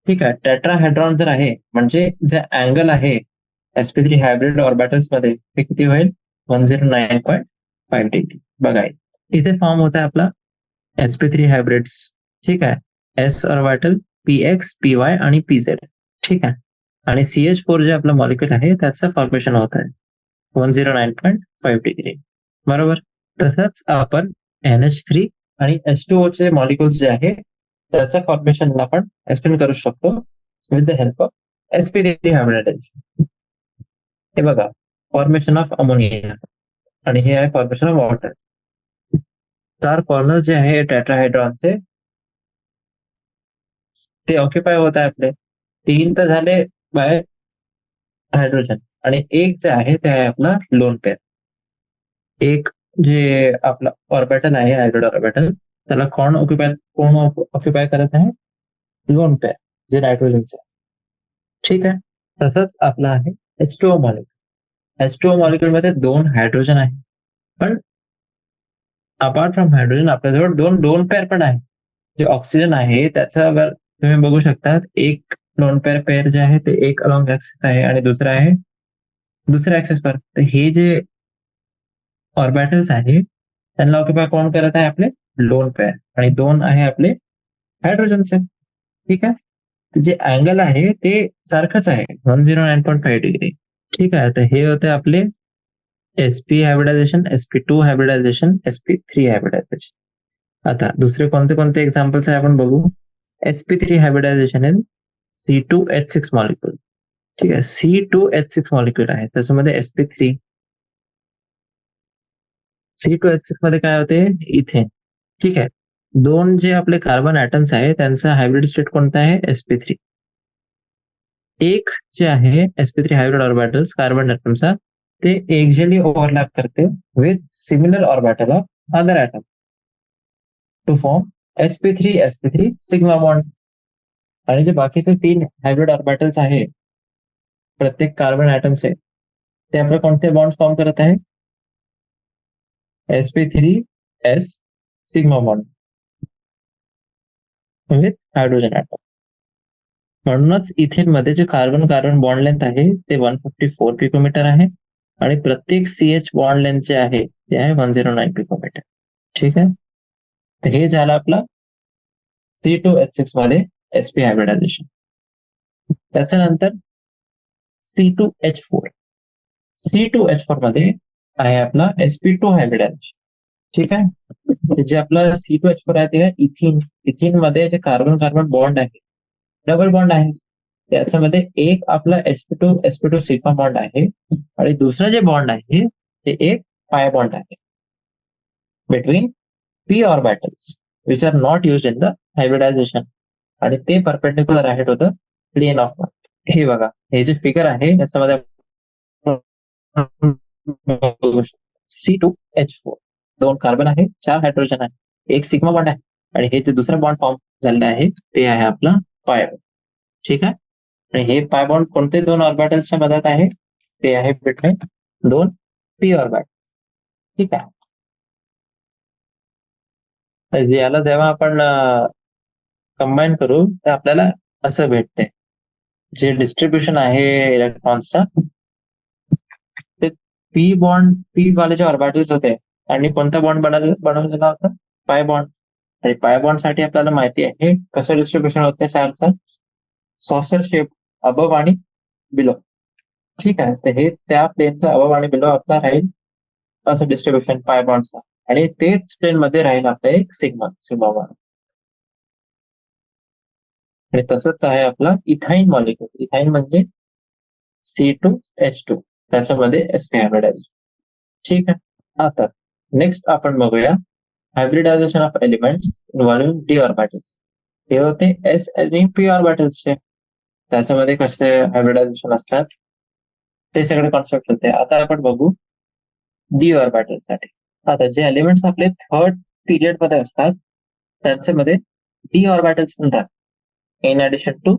Speaker 1: ठीक आहे, टेट्राहेड्रॉन जर आहे म्हणजे जे अँगल आहे sp3 हायब्रिड ऑर्बिटल्स मध्ये ते किती होईल? 109.5 डिग्री. बघा इथे फॉर्म होत आहे आपला sp3 हायब्रिड्स. ठीक आहे, s ऑर्बिटल px py आणि pz. ठीक आहे, आणि CH4 जे आपलं मॉलिक्युल आहे त्याचं फॉर्मेशन होत आहे 109.5 डिग्री. बरोबर. तसंच आपण NH3 आणि H2O चे मॉलिक्युल्स जे आहे त्याचं फॉर्मेशन आपण एक्सप्लेन करू शकतो with the help of sp3 hybridisation. हे बघा, फॉर्मेशन ऑफ अमोनिया आणि हे आहे फॉर्मेशन ऑफ वॉटर. 4 कॉर्नर्स जे आहे टेट्राहायड्रॉनचे ते ऑक्युपाय होत आहे आपले. 3 तर झाले बाय हायड्रोजन आणि एक जे आहे ते आहे आपला लोन पेअर. एक जे आपला ऑर्बिटल आहे हायड्रोजन ऑर्बिटल त्याला कोण ऑक्युपाय करत आहे? लोन पेअर जे नायट्रोजनचे. ठीक आहे. तसंच आपला आहे H2O मॉलिक्युल. H2O मॉलिक्युल मध्ये 2 हायड्रोजन आहे. पण अपार्ट फ्रॉम हायड्रोजन आपल्याजवळ 2 लोन पेअर पण आहे. जे ऑक्सिजन आहे त्याच्यावर तुम्ही बघू शकता एक लोन पेअर पेअर जे आहे ते एक अलॉंग ऍक्सिस आहे आणि दुसरा आहे दुसऱ्या ऍक्सिसवर. तर हे जे ऑर्बिटल्स आहे त्यांना ऑक्युपाय कोण करत आहे? आपले लोन पेअर आणि 2 आहे आपले हायड्रोजनचे. ठीक आहे. जे अँगल आहे ते सारखंच आहे 109.5 डिग्री. ठीक आहे. तर हे होते आपले sp hybridisation, sp2 hybridisation, sp3 hybridisation. आता दुसरे कोणते कोणते एक्झाम्पल्स आहे आपण बघू. sp3 hybridisation in C2H6 molecule. ठीक आहे. C2H6 मॉलिक्युल आहे त्याच्यामध्ये sp3. C2H6 मध्ये काय होते? इथेन. ठीक आहे. 2 जे आपले कार्बन ऍटम्स आहे त्यांचा हायब्रिड स्टेट कोणता आहे? sp3. एक जे आहे sp3 हायब्रिड ऑर्बिटल्स कार्बन ऍटमचा ते एक्झॅक्टली ओव्हरलॅप करते with similar orbital of other atom to form sp3 sigma bond. आणि जे बाकीचे 3 हायब्रिड ऑर्बिटल्स आहे प्रत्येक कार्बन ऍटमचे ते आपले कोणते बॉन्ड फॉर्म करत आहे? sp3s sigma bond with hydrogen atom. म्हणूनच इथेन मध्ये जे कार्बन कार्बन बॉन्ड लेंथ आहे ते 154 पिकोमीटर आहे आणि प्रत्येक CH बॉन्ड लेंथ जे आहे ते आहे 109 पिकोमीटर. ठीक आहे. तर हे झालं आपलं C2H6 मध्ये sp हायब्रिडायझेशन. त्याच्यानंतर C2H4. C2H4 मध्ये आहे आपला sp2 हायब्रिडायझेशन. ठीक आहे. जे आपलं C2H4 आहे ते इथिन. इथिन मध्ये जे कार्बन कार्बन बॉन्ड आहे डबल बॉन्ड आहे त्याच्यामध्ये एक आपला sp2 सिग्मा बॉन्ड आहे आणि दुसरं जे बॉन्ड आहे ते एक पाय बॉन्ड आहे between p orbitals which are not used in the hybridization आणि ते परपेंडिक्युलर आहे to the plane of mars. हे बघा हे जे फिगर आहे त्याच्यामध्ये C2H4 2 कार्बन आहे 4 हायड्रोजन आहे एक सिग्मा बॉन्ड आहे आणि हे जे दुसरा बॉन्ड फॉर्म झालेलं आहे ते आहे आपला पाय. ठीक आहे. आणि हे पाय बॉन्ड कोणते 2 ऑर्बिटल्सच्या मदत आहे? ते आहे बिटवीन 2 p ऑर्बिटल्स. ठीक आहे. तर याला जेव्हा आपण कंबाईन करू तर आपल्याला असं भेटते. जे डिस्ट्रीब्युशन आहे इलेक्ट्रॉन्सचा ते पी वाले जे ऑर्बिटल्स होते आणि कोणता बॉन्ड बनवलेला होता? Pi bond. आणि पाय बॉन्ड साठी आपल्याला माहिती आहे कसं डिस्ट्रीब्युशन होते चार्जचं? सॉसर शेप अबव आणि बिलो. ठीक आहे. तर हे त्या प्लेनचा अबव आणि बिलो आपला राहील असं डिस्ट्रीब्युशन पाय बॉन्डचा आणि तेच प्लेन मध्ये राहील आपलं एक सिग्मा बॉन्ड. आणि तसंच आहे आपला इथाईन मॉलिक्युल. इथाईन म्हणजे C2H2 त्याच्यामध्ये sp हायब्रिडायझेशन. ठीक आहे. आता नेक्स्ट आपण बघूया hybridisation of elements involving d orbitals. हे होते s आणि p ऑर्बिटल्सचे. त्याच्यामध्ये कसे हायब्रिडायझेशन असतात ते सगळे कॉन्सेप्ट होते. आता आपण बघू d ऑर्बिटल साठी. आता जे एलिमेंट्स आपले थर्ड पिरियड मध्ये असतात त्यांच्यामध्ये d ऑर्बिटल्स पण राहतात इन ऍडिशन टू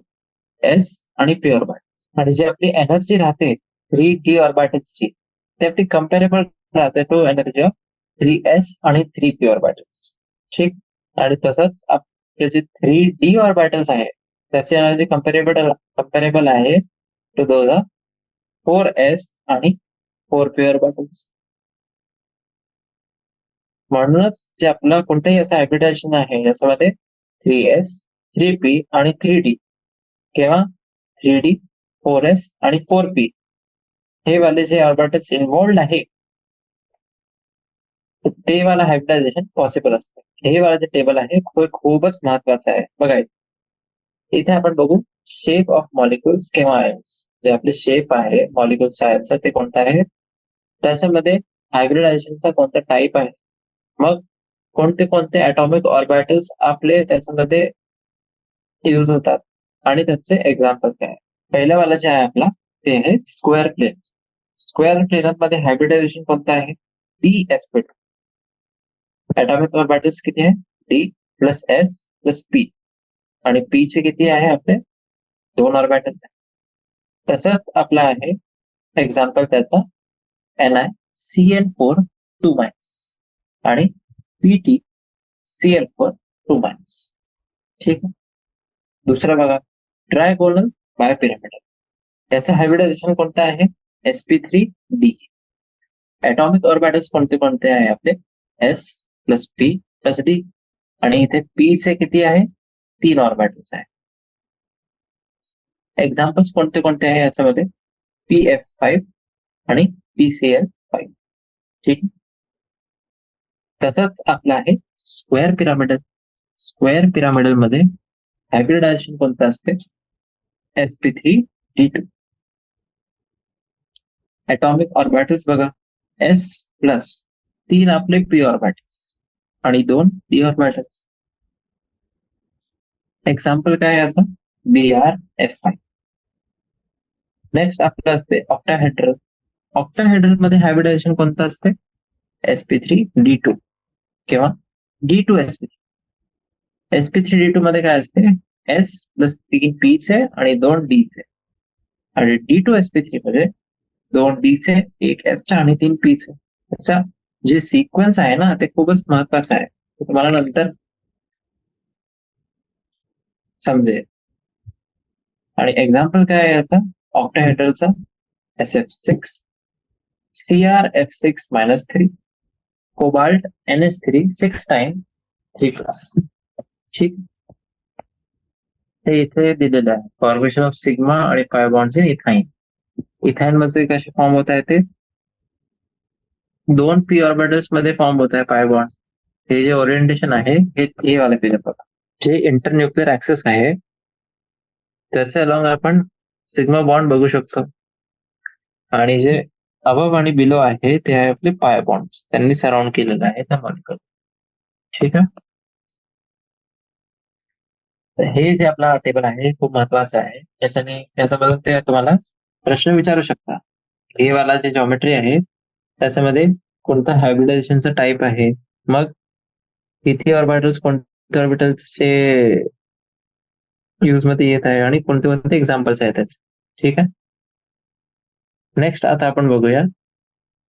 Speaker 1: s आणि p ऑर्बिटल्स. आणि जी आपली एनर्जी राहते 3d ऑर्बिटल्सची ते आपली कम्पॅरेबल राहते टू एनर्जी ऑफ 3s आणि 3p ऑर्बिटल्स. ठीक. आणि तसंच आपले जे 3d ऑर्बिटल्स आहे त्याची एनर्जी कम्पॅरेबल आहे टू दोज 4s आणि 4p ऑर्बिटल्स. म्हणूनच जे आपलं कोणतंही असं हायब्रिडायझेशन आहे याच्यामध्ये 3s 3p आणि 3d किंवा 3d 4s आणि 4p हे वाले जे ऑर्बिटल्स इन्व्हॉल्ड आहे ते वाला हायब्रिडायझेशन पॉसिबल असते. हे वाला जे टेबल आहे खूपच महत्वाचं आहे. बघा इथे आपण बघू शेप ऑफ मॉलिक्युल्स किंवा आयन्स. जे आपले शेप आहे मॉलिक्युल्स आयन्सचा ते कोणतं आहे? त्याच्यामध्ये हायब्रिडायझेशनचा कोणता टाईप आहे, मग कोणते कोणते ऍटॉमिक ऑर्बिटल्स आपले त्याच्यामध्ये यूज होतात आणि त्याचे एक्झाम्पल काय आहे. पहिला वाला जे आहे आपला ते आहे स्क्वेअर प्लेन. स्क्वेअर प्लेनमध्ये हायब्रिडायझेशन कोणतं आहे, dsp2. ऍटॉमिक ऑर्बिटल्स किती आहे, D plus S plus P, आणि पी चे किती आहे आपले 2 ऑर्बिटल्स आहे. तसंच आपला आहे एक्झाम्पल त्याचा NiCN4 2 आणि PtCl4 2 ठीक आहे. दुसरं बघा ट्रायगोनल बायपिरामिडल. याचं हायब्रिडायझेशन कोणतं आहे, sp3d. ऍटॉमिक ऑर्बिटल्स कोणते कोणते आहे आपले, s plus p plus d, आणि इथे p चे किती आहे 3 ऑर्बिटल्स आहे. एक्झाम्पल्स कोणते कोणते आहे याच्यामध्ये, pf5 आणि pcl5. ठीक आहे. तसंच आपलं आहे स्क्वेअर पिरामिडल. स्क्वेअर पिरामिडल मध्ये हायब्रिडायझेशन कोणतं असते, sp3d2. ऍटॉमिक ऑर्बिटल्स बघा, s प्लस 3 आपले p ऑर्बिटल्स आणि 2 d ऑर्बिटल्स. एक्झाम्पल काय याचं, brf5. नेक्स्ट आपलं असते ऑक्टाहेड्रल. ऑक्टाहेड्रल मध्ये हायब्रिडायझेशन कोणतं असते, sp3d2 किंवा d2sp3. sp3d2 मध्ये काय असते, s प्लस 3 p चे आणि 2 d चे, आणि d2sp3 मध्ये 2 d चे 1 s चे आणि 3 p चे. त्याचा जे सिक्वेन्स आहे ना ते खूपच महत्वाचं आहे, तुम्हाला नंतर समजेल. आणि एक्झाम्पल काय आहे याचा ऑक्टाहेड्रलचा, sf6, crf6-3, cobalt ns3 6 time 3+. ठीक, हे इथे दिलेलं आहे. फॉर्मेशन ऑफ सिग्मा आणि पाय बॉन्ड्स इन इथाइन. इथाइन मध्ये कसे फॉर्म होत आहे ते 2 p ऑर्बिटल्स मध्ये फॉर्म होत आहे पाय बॉन्ड. हे जे ओरिएंटेशन आहे हे वाला पेज बघा. जे इंटरन्यूक्लियर ऍक्सेस आहे त्याच्या अलॉंग आपण सिग्मा बॉन्ड बघू शकतो, आणि जे अबव आणि बिलो आहे ते आहे आपले पाय बॉन्ड्स, त्यांनी सराउंड केलेलं आहे त्या मॉलिक्युल. ठीक आहे. तर हे जे आपला टेबल आहे खूप महत्वाचं आहे. त्याच्याबद्दल ते तुम्हाला प्रश्न विचारू शकता. हे वाला जे जॉमेट्री आहे त्याच्यामध्ये कोणता हायब्रिडायझेशनचा टाईप आहे, मग किती ऑर्बिटल्स कोणत्या ऑर्बिटल्सचे यूज मध्ये येत आहे, आणि कोणते कोणते एक्झाम्पल्स आहेत त्याचे. ठीक आहे. नेक्स्ट आता आपण बघूया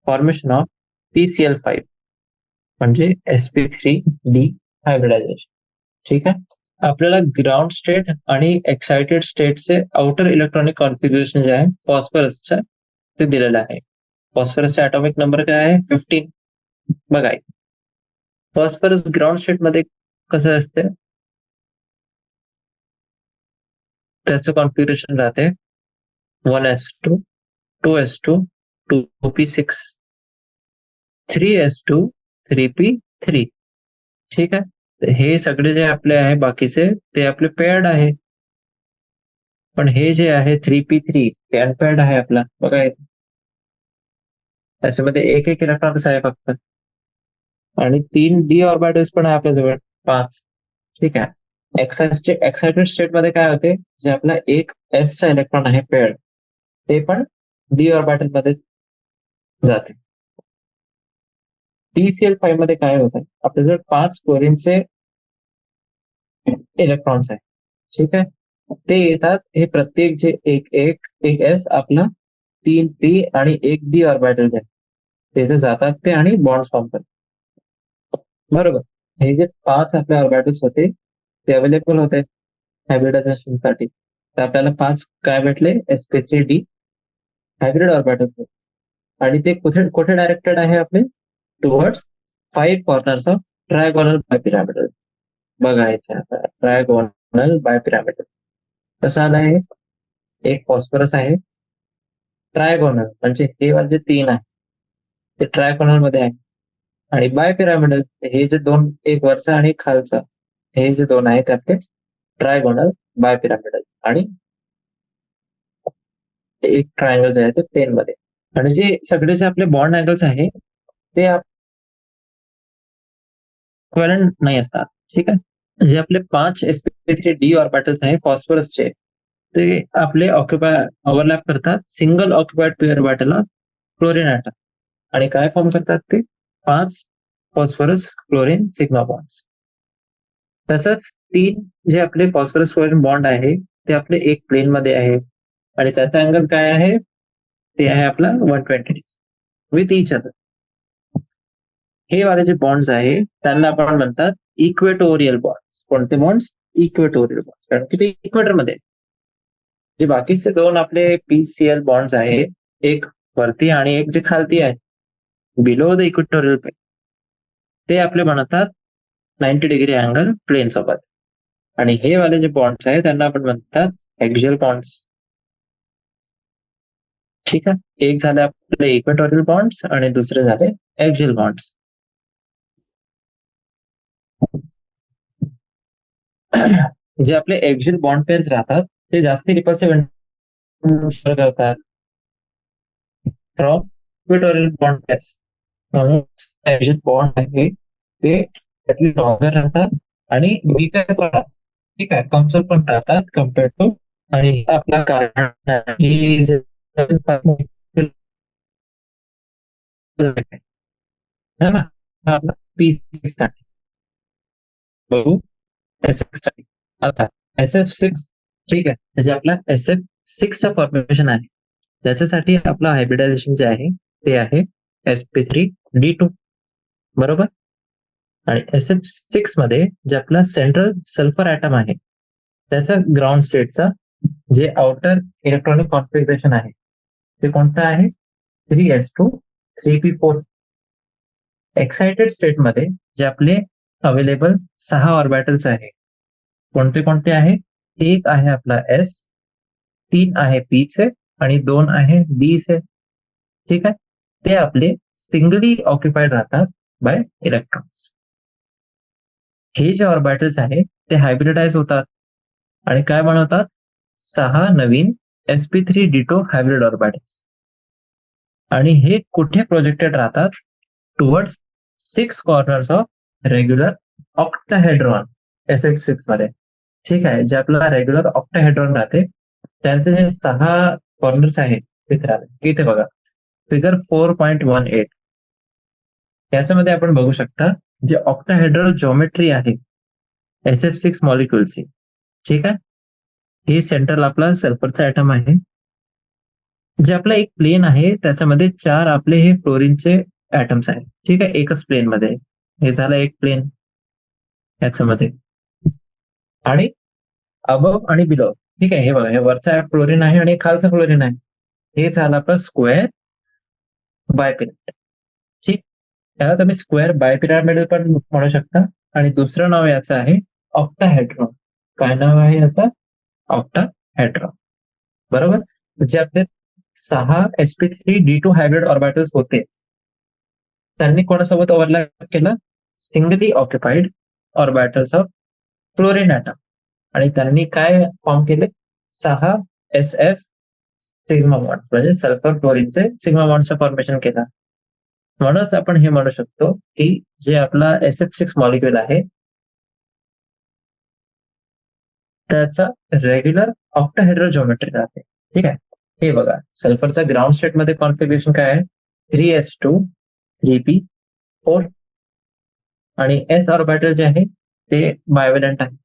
Speaker 1: फॉर्मेशन ऑफ PCl5 म्हणजे sp3d हायब्रिडायझेशन. ठीक आहे. आपल्याला ग्राउंड स्टेट आणि एक्साइटेड स्टेटचे आउटर इलेक्ट्रॉनिक कॉन्फिगरेशन जे आहे फॉस्फरसचं ते दिलेलं आहे. फॉस्फरसचा ॲटॉमिक नंबर काय आहे 15. बघा फॉस्फरस ग्राउंड स्टेट मध्ये कसं असते, त्याचं कॉन्फिगरेशन राहते 1s2 2s2 2p6 3s2 3p3. ठीक आहे. हे सगळे जे आपले आहे बाकीचे ते आपले पेअर्ड आहे, पण हे जे आहे 3p3 ते अनपेअर्ड आहे आपला. बघा त्याच्यामध्ये एक इलेक्ट्रॉन्स आहे फक्त, आणि 3 d ऑर्बिटल्स पण आहे आपल्याजवळ 5. ठीक आहे. एक्साइटेड स्टेट मध्ये काय होते, जे आपला एक s चा इलेक्ट्रॉन आहे पेअर्ड ते पण d ऑर्बिटल मध्ये जाते. PCl5 मध्ये काय होतं, आपल्याजवळ 5 क्लोरीनचे इलेक्ट्रॉन्स आहे. ठीक आहे. ते येतात, हे प्रत्येक जे एक s आपला 3 p आणि 1 d ऑर्बिटल आहे तिथे जातात ते आणि बॉन्ड फॉर्म करतात. बरोबर. हे जे 5 आपले ऑर्बिटल्स होते ते अवेलेबल होते हायब्रिडायझेशन साठी. तर आपल्याला 5 काय भेटले, sp3d हायब्रिड ऑर्बिटल्स, आणि ते कुठे कुठे डायरेक्टेड आहे आपले towards 5 corners of trigonal bipyramidal. बघा इथे ट्रायगोनल बायपिरामिडल कसं आलं आहे, एक फॉस्फरस आहे ट्रायगोनल म्हणजे हे वाले 3 आहे ते ट्रायगोनल मध्ये आहे, आणि बायपिरामिडल हे जे 2, एक वरचा आणि खालचा, हे जे 2 आहेत आपले ट्रायगोनल बायपिरामिडल, आणि एक ट्रायंगल जे आहे ते 10 मध्ये. आणि जे सगळे जे आपले बॉन्ड अँगल्स आहे ते इक्विव्हॅलंट नाही असतात. ठीक आहे. जे आपले 5 sp3 डी ऑर्बिटल्स आहे फॉस्फरसचे, ते आपले ओव्हरलॅप करतात सिंगल ऑक्युपाइड पी ऑर्बिटलला क्लोरीन ॲटम, आणि काय फॉर्म करतात ते 5 फॉस्फरस क्लोरीन सिग्मा बॉन्ड्स. तसंच 3 जे आपले फॉस्फरस क्लोरीन बॉन्ड आहे ते आपले एक प्लेन मध्ये आहे, आणि त्याचा अँगल काय आहे, ते आहे आपला 120 विथ इच अदर. हे वाले जे बॉन्ड्स आहे त्यांना आपण म्हणतात इक्वेटोरियल बॉन्ड्स. कोणते बॉन्ड्स? इक्वेटोरियल बॉन्ड्स, कारण की ते इक्वेटर मध्ये. जे बाकीचे दोन आपले पीसीएल बॉन्ड्स आहे, एक वरती आणि एक जे खालती आहे बिलो द इक्वेटोरियल प्लेन, ते आपले बनवतात 90 डिग्री अँगल प्लेन सोबत. आणि हे वाले जे बॉन्ड्स आहे त्यांना आपण म्हणतात एक्झियल बॉन्ड्स. ठीक आहे. एक झाले आपले इक्वेटोरियल बॉन्ड्स आणि दुसरे झाले एक्झियल बॉन्ड्स. जे आपले एक्झियल बॉन्ड पेअर्स राहतात ते जास्ती रिपल्सिव्ह करतात फ्रॉम इक्वेटोरियल बॉन्ड पेअर्स. म्हणून एक्झियल बॉन्ड आहे ते लॉंगर राहतात आणि वीकर पण राहतात. ठीक आहे. कमजोर पण राहतात कम्पेअर टू. आणि आपला कारण की है ना, आपला P6 बघू SF6 आता SF6. ठीक आहे. त्याचे आपला SF6चा फॉर्मेशन आहे, त्याच्यासाठी आपलं हायब्रिडायझेशन जे आहे ते आहे sp3d2, बरोबर. आणि SF6 मध्ये जे आपला सेंट्रल सल्फर ॲटम आहे त्याचा ग्राउंड स्टेटचा जे आउटर इलेक्ट्रॉनिक कॉन्फिगरेशन आहे ते कोणतं आहे? 3s2 3p4. एक्साइटेड स्टेट मध्ये जे आपले अवेलेबल 6 ऑर्बिटल्स आहे, कोणते कोणते आहे? एक आहे आपला S, 3 आहे P चे आणि 2 आहे D चे. ठीक आहे. ते आपले सिंगली ऑक्युपाइड राहतात बाय इलेक्ट्रॉन्स. हे जे ऑर्बिटल्स आहे ते हायब्रिडाइज होतात आणि काय बनवतात? 6 नवीन sp3d2 हायब्रिड ऑर्बिटल्स. आणि हे कुठे प्रोजेक्टेड राहतात? Towards 6 corners of regular octahedron SF6 मध्ये. ठीक आहे. जे आपल्याला रेग्युलर ऑक्टाहेड्रॉन राहते त्यांचे जे 6 कॉर्नर्स आहेत तिथे राहते. इथे बघा फिगर 4.18 याच्यामध्ये आपण बघू शकता जे ऑक्टाहेड्रल जॉमेट्री आहे SF6 मॉलिक्युलची. ठीक आहे. हे सेंट्रल आपला सल्फरचा ॲटम आहे. जे आपला एक प्लेन आहे त्याच्यामध्ये 4 आपले हे फ्लोरीनचे ॲटम्स आहेत. ठीक आहे. एकच प्लेन मध्ये. हे झालं एक प्लेन याच्यामध्ये. आणि अबव आणि बिलो. ठीक आहे. हे बघा, हे वरचा फ्लोरीन आहे आणि खालचा फ्लोरीन आहे. हे झालं आपलं स्क्वेअर बायपिरामिड. ठीक. त्याला तुम्ही स्क्वेअर बायपिरामिड पण म्हणू शकता. आणि दुसरं नाव याचं आहे ऑक्टाहेड्रॉन. काय नाव आहे याचं? ऑक्टाहेड्रॉन, बरोबर. जे आपले 6 sp3d2 हायब्रिड ऑर्बिटल्स होते त्यांनी कोणासोबत ओव्हरलॅप केलं? Singly occupied orbitals of fluorine atom. आणि त्यांनी काय फॉर्म केले? 6 SF सिग्मा बॉन्ड, म्हणजे सल्फर फ्लोरीनचे सिग्मा बॉन्डचं फॉर्मेशन केलं. म्हणूनच आपण हे म्हणू शकतो की जे आपला SF6 मॉलिक्युल आहे त्याचा रेग्युलर ऑक्टाहेड्रल जॉमेट्री राहते. ठीक आहे. हे बघा, सल्फरचा ग्राउंड स्टेट मध्ये कॉन्फिगरेशन काय आहे? 3s2 3p4. आणि S ऑर्बिटल जे आहे ते बायव्हॅलंट आहे.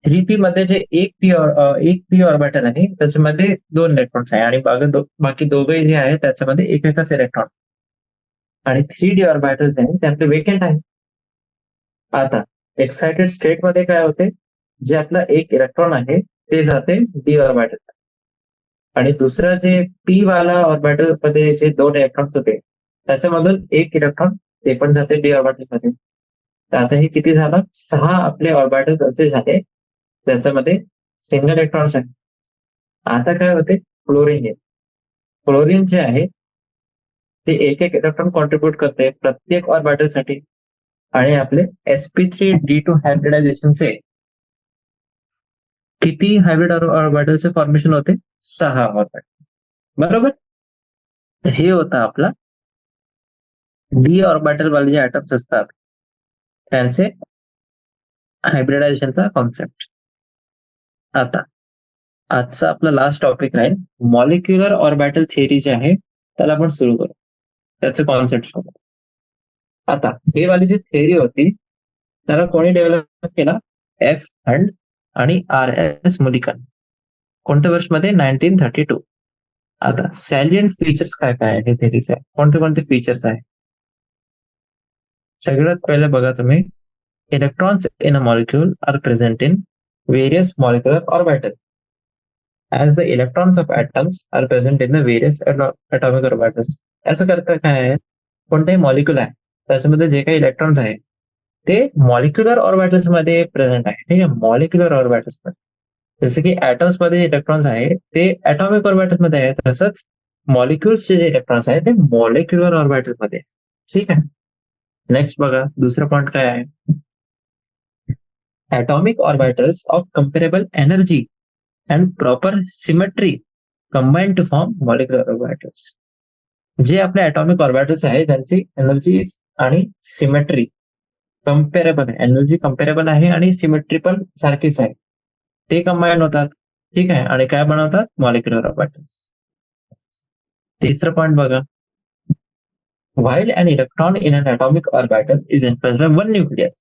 Speaker 1: 3p मध्ये जे एक p ऑर्बिटल आहे त्याच्यामध्ये 2 इलेक्ट्रॉन्स आहे आणि बाकी दोघे जे आहे त्याच्यामध्ये एकच इलेक्ट्रॉन. आणि 3d ऑर्बिटल जे आहे ते आपले वेकेंट आहे. आता एक्साइटेड स्टेट मध्ये काय होते? जे आपला एक इलेक्ट्रॉन आहे ते जाते डी ऑर्बिटल, आणि दुसरं जे पी वाला ऑर्बिटल मध्ये जे 2 इलेक्ट्रॉन्स होते त्याच्यामधून एक इलेक्ट्रॉन ते पण जाते डी ऑर्बिटल मध्ये. तर आता हे किती झालं? 6 आपले ऑर्बिटल्स असे झाले त्याच्यामध्ये सिंगल इलेक्ट्रॉन्स आहे. आता काय होते? फ्लोरीन. फ्लोरीन जे आहे ते एक इलेक्ट्रॉन कॉन्ट्रीब्युट करते प्रत्येक ऑर्बिटल साठी. आणि आपले sp3d2 हायब्रिडायझेशनचे किती हायब्रिड ऑर्बिटलचे फॉर्मेशन होते? 6 ऑर्बिटल, बरोबर. हे होतं आपला डी ऑर्बिटल वाले जे ऍटम्स असतात त्यांचे हायब्रिडायझेशनचा कॉन्सेप्ट. आता आजचा आपला लास्ट टॉपिक राहील मॉलिक्युलर ऑर्बिटल थिअरी जे आहे त्याला आपण सुरू करू, त्याचे कॉन्सेप्ट बघू. आता हे वाली जी थिअरी होती त्याला कोणी डेव्हलप केला? एफ हंड आणि आर एस मुलिकन. कोणत्या वर्षमध्ये? 1932. आता सॅलियंट फीचर्स काय काय आहे थिअरीचे, कोणते कोणते फीचर्स आहे? सगळ्यात पहिले बघा तुम्ही, electrons in a molecule are present in various molecular orbital as the electrons of atoms are present in the various atomic orbitals. याचा अर्थ काय आहे? कोणताही मॉलिक्यूल आहे त्याच्यामध्ये जे काही इलेक्ट्रॉन्स आहे ते मॉलिक्युलर ऑर्बिटल्स मध्ये प्रेझेंट आहे. ठीक आहे, मॉलिक्युलर ऑर्बिटल्स मध्ये. जसे की ऍटम्स मध्ये जे इलेक्ट्रॉन्स आहे ते ऍटॉमिक ऑर्बिटल्स मध्ये आहे, तसंच मॉलिक्युल्सचे जे इलेक्ट्रॉन्स आहे ते मॉलिक्युलर ऑर्बिटल मध्ये. ठीक आहे. नेक्स्ट बघा, दुसरा पॉइंट काय आहे? atomic orbitals of comparable energy and proper symmetry combine to form molecular orbitals. जे आपले atomic orbitals आहे त्यांची एनर्जी आणि सिमेट्री कम्पेरेबल आहे, एनर्जी कम्पेरेबल आहे आणि सिमेट्री पण सारखीच आहे, ते कंबाईन होतात. ठीक आहे, आणि काय बनवतात? Molecular orbitals. तिसरा पॉइंट बघा, while an electron in an atomic orbital is influenced by one nucleus,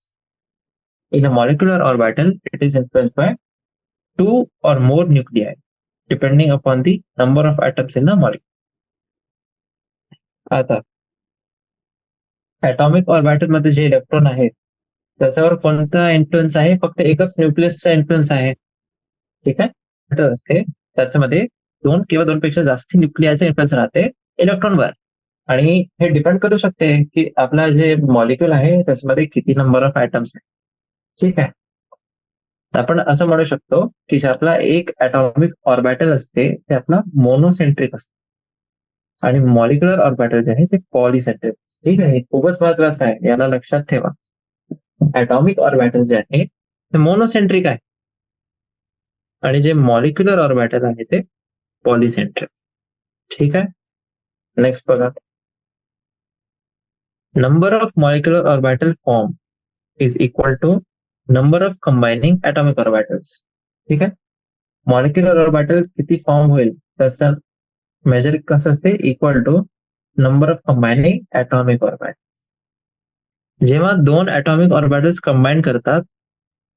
Speaker 1: in a molecular orbital it is influenced by two or more nuclei depending upon the number of atoms in the molecule. आता atomic orbital मध्ये जे electron आहे त्याच्यावर कोणता influence आहे? फक्त एकच न्यूक्लियसचा influence आहे. ठीक आहे, असते त्याच्यामध्ये दोन किंवा दोनपेक्षा जास्त न्यूक्लियाचा इन्फ्लुएन्स राहते इलेक्ट्रॉनवर, आणि हे डिपेंड करू शकते की आपला जे मॉलिक्यूल आहे त्याच्यामध्ये किती नंबर ऑफ ऍटम्स आहे. ठीक आहे, आपण असं म्हणू शकतो की जे आपला एक ऍटॉमिक ऑर्बिटल असते ते आपला मोनोसेंट्रिक असते आणि मॉलिक्युलर ऑर्बिटल जे आहे ते पॉलिसेंट्रिक. ठीक आहे, हे खूपच महत्वाचं आहे, याला लक्षात ठेवा. ऍटॉमिक ऑर्बिटल जे आहे ते मोनोसेंट्रिक आहे आणि जे मॉलिक्युलर ऑर्बिटल आहे ते पॉलिसेंट्रिक. ठीक आहे, नेक्स्ट बघा, number of molecular orbital form is equal to number of combining atomic orbitals. ठीक आहे, मॉलिक्युलर ऑर्बिटल किती फॉर्म होईल त्याचं मेजर कसं असते? Equal to number of combining atomic orbitals. जेव्हा दोन ऍटॉमिक ऑर्बिटल्स कंबाईन करतात,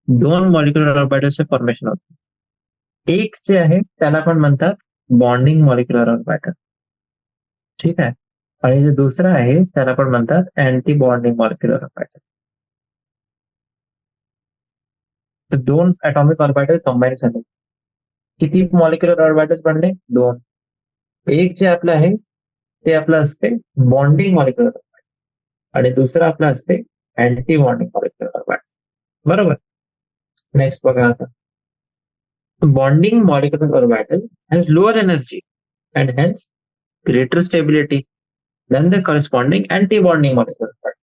Speaker 1: दोन मॉलिक्युलर ऑर्बिटल्सचे फॉर्मेशन होते. एक जे आहे त्याला पण म्हणतात बॉन्डिंग मॉलिक्युलर ऑर्बिटल. ठीक आहे, आणि जे दुसरं आहे त्याला पण म्हणतात अँटी बॉन्डिंग मॉलिक्युलर ऑर्बिटल. तर दोन ऍटॉमिक ऑर्बिटल कंबाईन झाले, किती मॉलिक्युलर ऑर्बिटल्स बनले? दोन. एक जे आपलं आहे ते आपलं असते बॉन्डिंग मॉलिक्युलर ऑर्बिटल आणि दुसरं आपलं असते अँटी बॉन्डिंग मॉलिक्युलर ऑर्बिटल. बरोबर. नेक्स्ट बघा, आता bonding molecular orbital has lower energy and hence greater stability than the corresponding anti-bonding molecular orbital.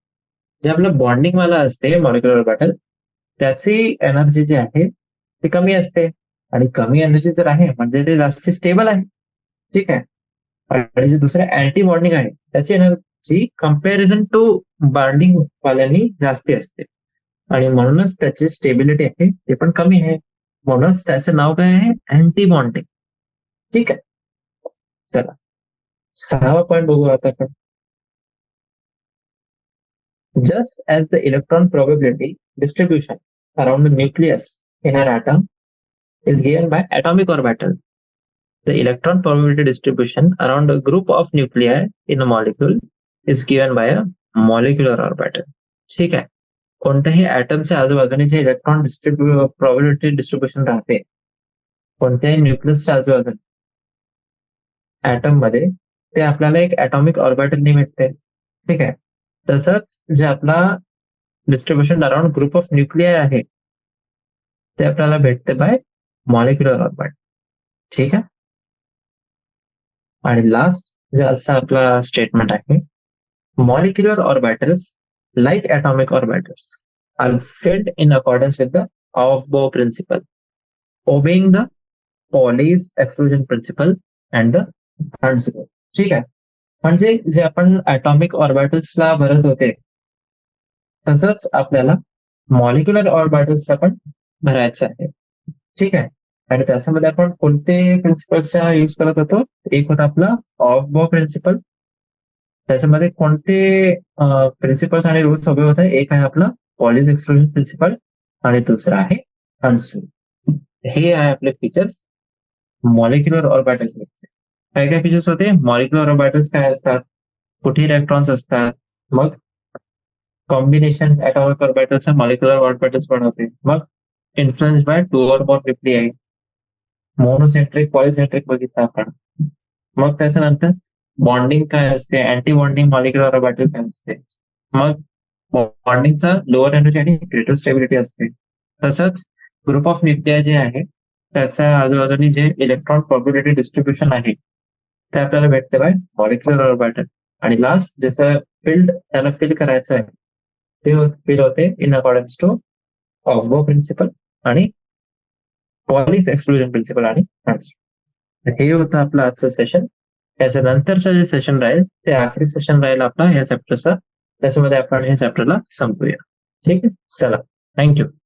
Speaker 1: जे आपलं बॉन्डिंग वाला असते मॉलिक्युलर ऑर्बिटल त्याची एनर्जी जी आहे ती कमी असते, आणि कमी एनर्जी जर आहे म्हणजे ते जास्त स्टेबल आहे. ठीक आहे, आणि जे दुसरे अँटी बॉन्डिंग आहे त्याची एनर्जी कम्पॅरिझन टू बॉन्डिंग वाल्यांनी जास्ती असते आणि म्हणूनच त्याची स्टेबिलिटी आहे ते पण कमी आहे, म्हणूनच त्याचं नाव काय आहे? Anti bonding. ठीक आहे, चला 6वा पॉइंट बघू आता आपण. Just as the electron probability distribution around the nucleus in an atom is given by atomic orbital, the electron probability distribution around a group of nuclei in a molecule is given by a molecular orbital. ठीक आहे, कोणत्याही ऍटमच्या आजूबाजूने जे electron probability distribution राहते कोणत्याही न्यूक्लियसच्या आजूबाजूने atom मध्ये, ते आपल्याला एक ऍटॉमिक ऑर्बिटलने भेटते. ठीक आहे, तसंच जे आपला distribution around group of nuclei आहे ते आपल्याला भेटते बाय मॉलिक्युलर ऑर्बिटल. ठीक आहे, आणि लास्ट जे असं आपला स्टेटमेंट आहे, molecular orbitals like atomic orbitals are filled in accordance with the Aufbau principle, obeying the Pauli's exclusion principle and the Hund's rule. ठीक आहे, म्हणजे जे आपण ऍटॉमिक ऑर्बिटल्सला भरत होते तसंच आपल्याला मॉलिक्युलर ऑर्बिटल्सला पण भरायचं आहे. ठीक आहे. आणि त्याच्यामध्ये आपण कोणते प्रिन्सिपल्सचा यूज करत होतो? एक होता आपला ऑफ बॉ प्रिन्सिपल. त्याच्यामध्ये कोणते प्रिन्सिपल्स आणि रूल्स हवे होते? एक आहे आपला पॉलिश एक्सक्लुजन प्रिन्सिपल आणि दुसरा आहे अनसोल. हे आहे आपले फीचर्स मॉलिक्युलर ऑर्बिटल्स. काय काय फीचर्स होते? मॉलिक्युलर ऑर्बिटल्स काय असतात? कुठे इलेक्ट्रॉन्स असतात? मग कॉम्बिनेशन ऍटॉमिक ऑर्बिटल्सचा मॉलिक्युलर ऑर्बिटल्स बनवते. मग influence by two or more nuclei. Monocentric polycentric बघितलं आपण. मग त्याच्यानंतर बॉन्डिंग काय असते? अँटी बॉन्डिंग मॉलिक्युलर ऑर्बिटल काय असते? मग बॉन्डिंगचा लोअर एनर्जी आणि ग्रेटर स्टेबिलिटी असते. तसंच ग्रुप ऑफ न्यूक्लिआय जे आहे त्याच्या आजूबाजूनी जे इलेक्ट्रॉन प्रोबॅबिलिटी डिस्ट्रीब्युशन आहे ते आपल्याला भेटते बाय मॉलिक्युलर ऑर्बिटल. आणि लास्ट जसं फील्ड त्याला फिल करायचं आहे ते फिल होते in accordance to of principle आणि पॉलिश एक्सक्लुजन प्रिन्सिपल आणि हे होतं आपलं आजचं सेशन. त्याच्यानंतरचं जे सेशन राहील ते आखरी सेशन राहील आपला या चॅप्टरचा. त्याच्यामध्ये आपण या चॅप्टरला संपूया. ठीक आहे, चला, थँक्यू.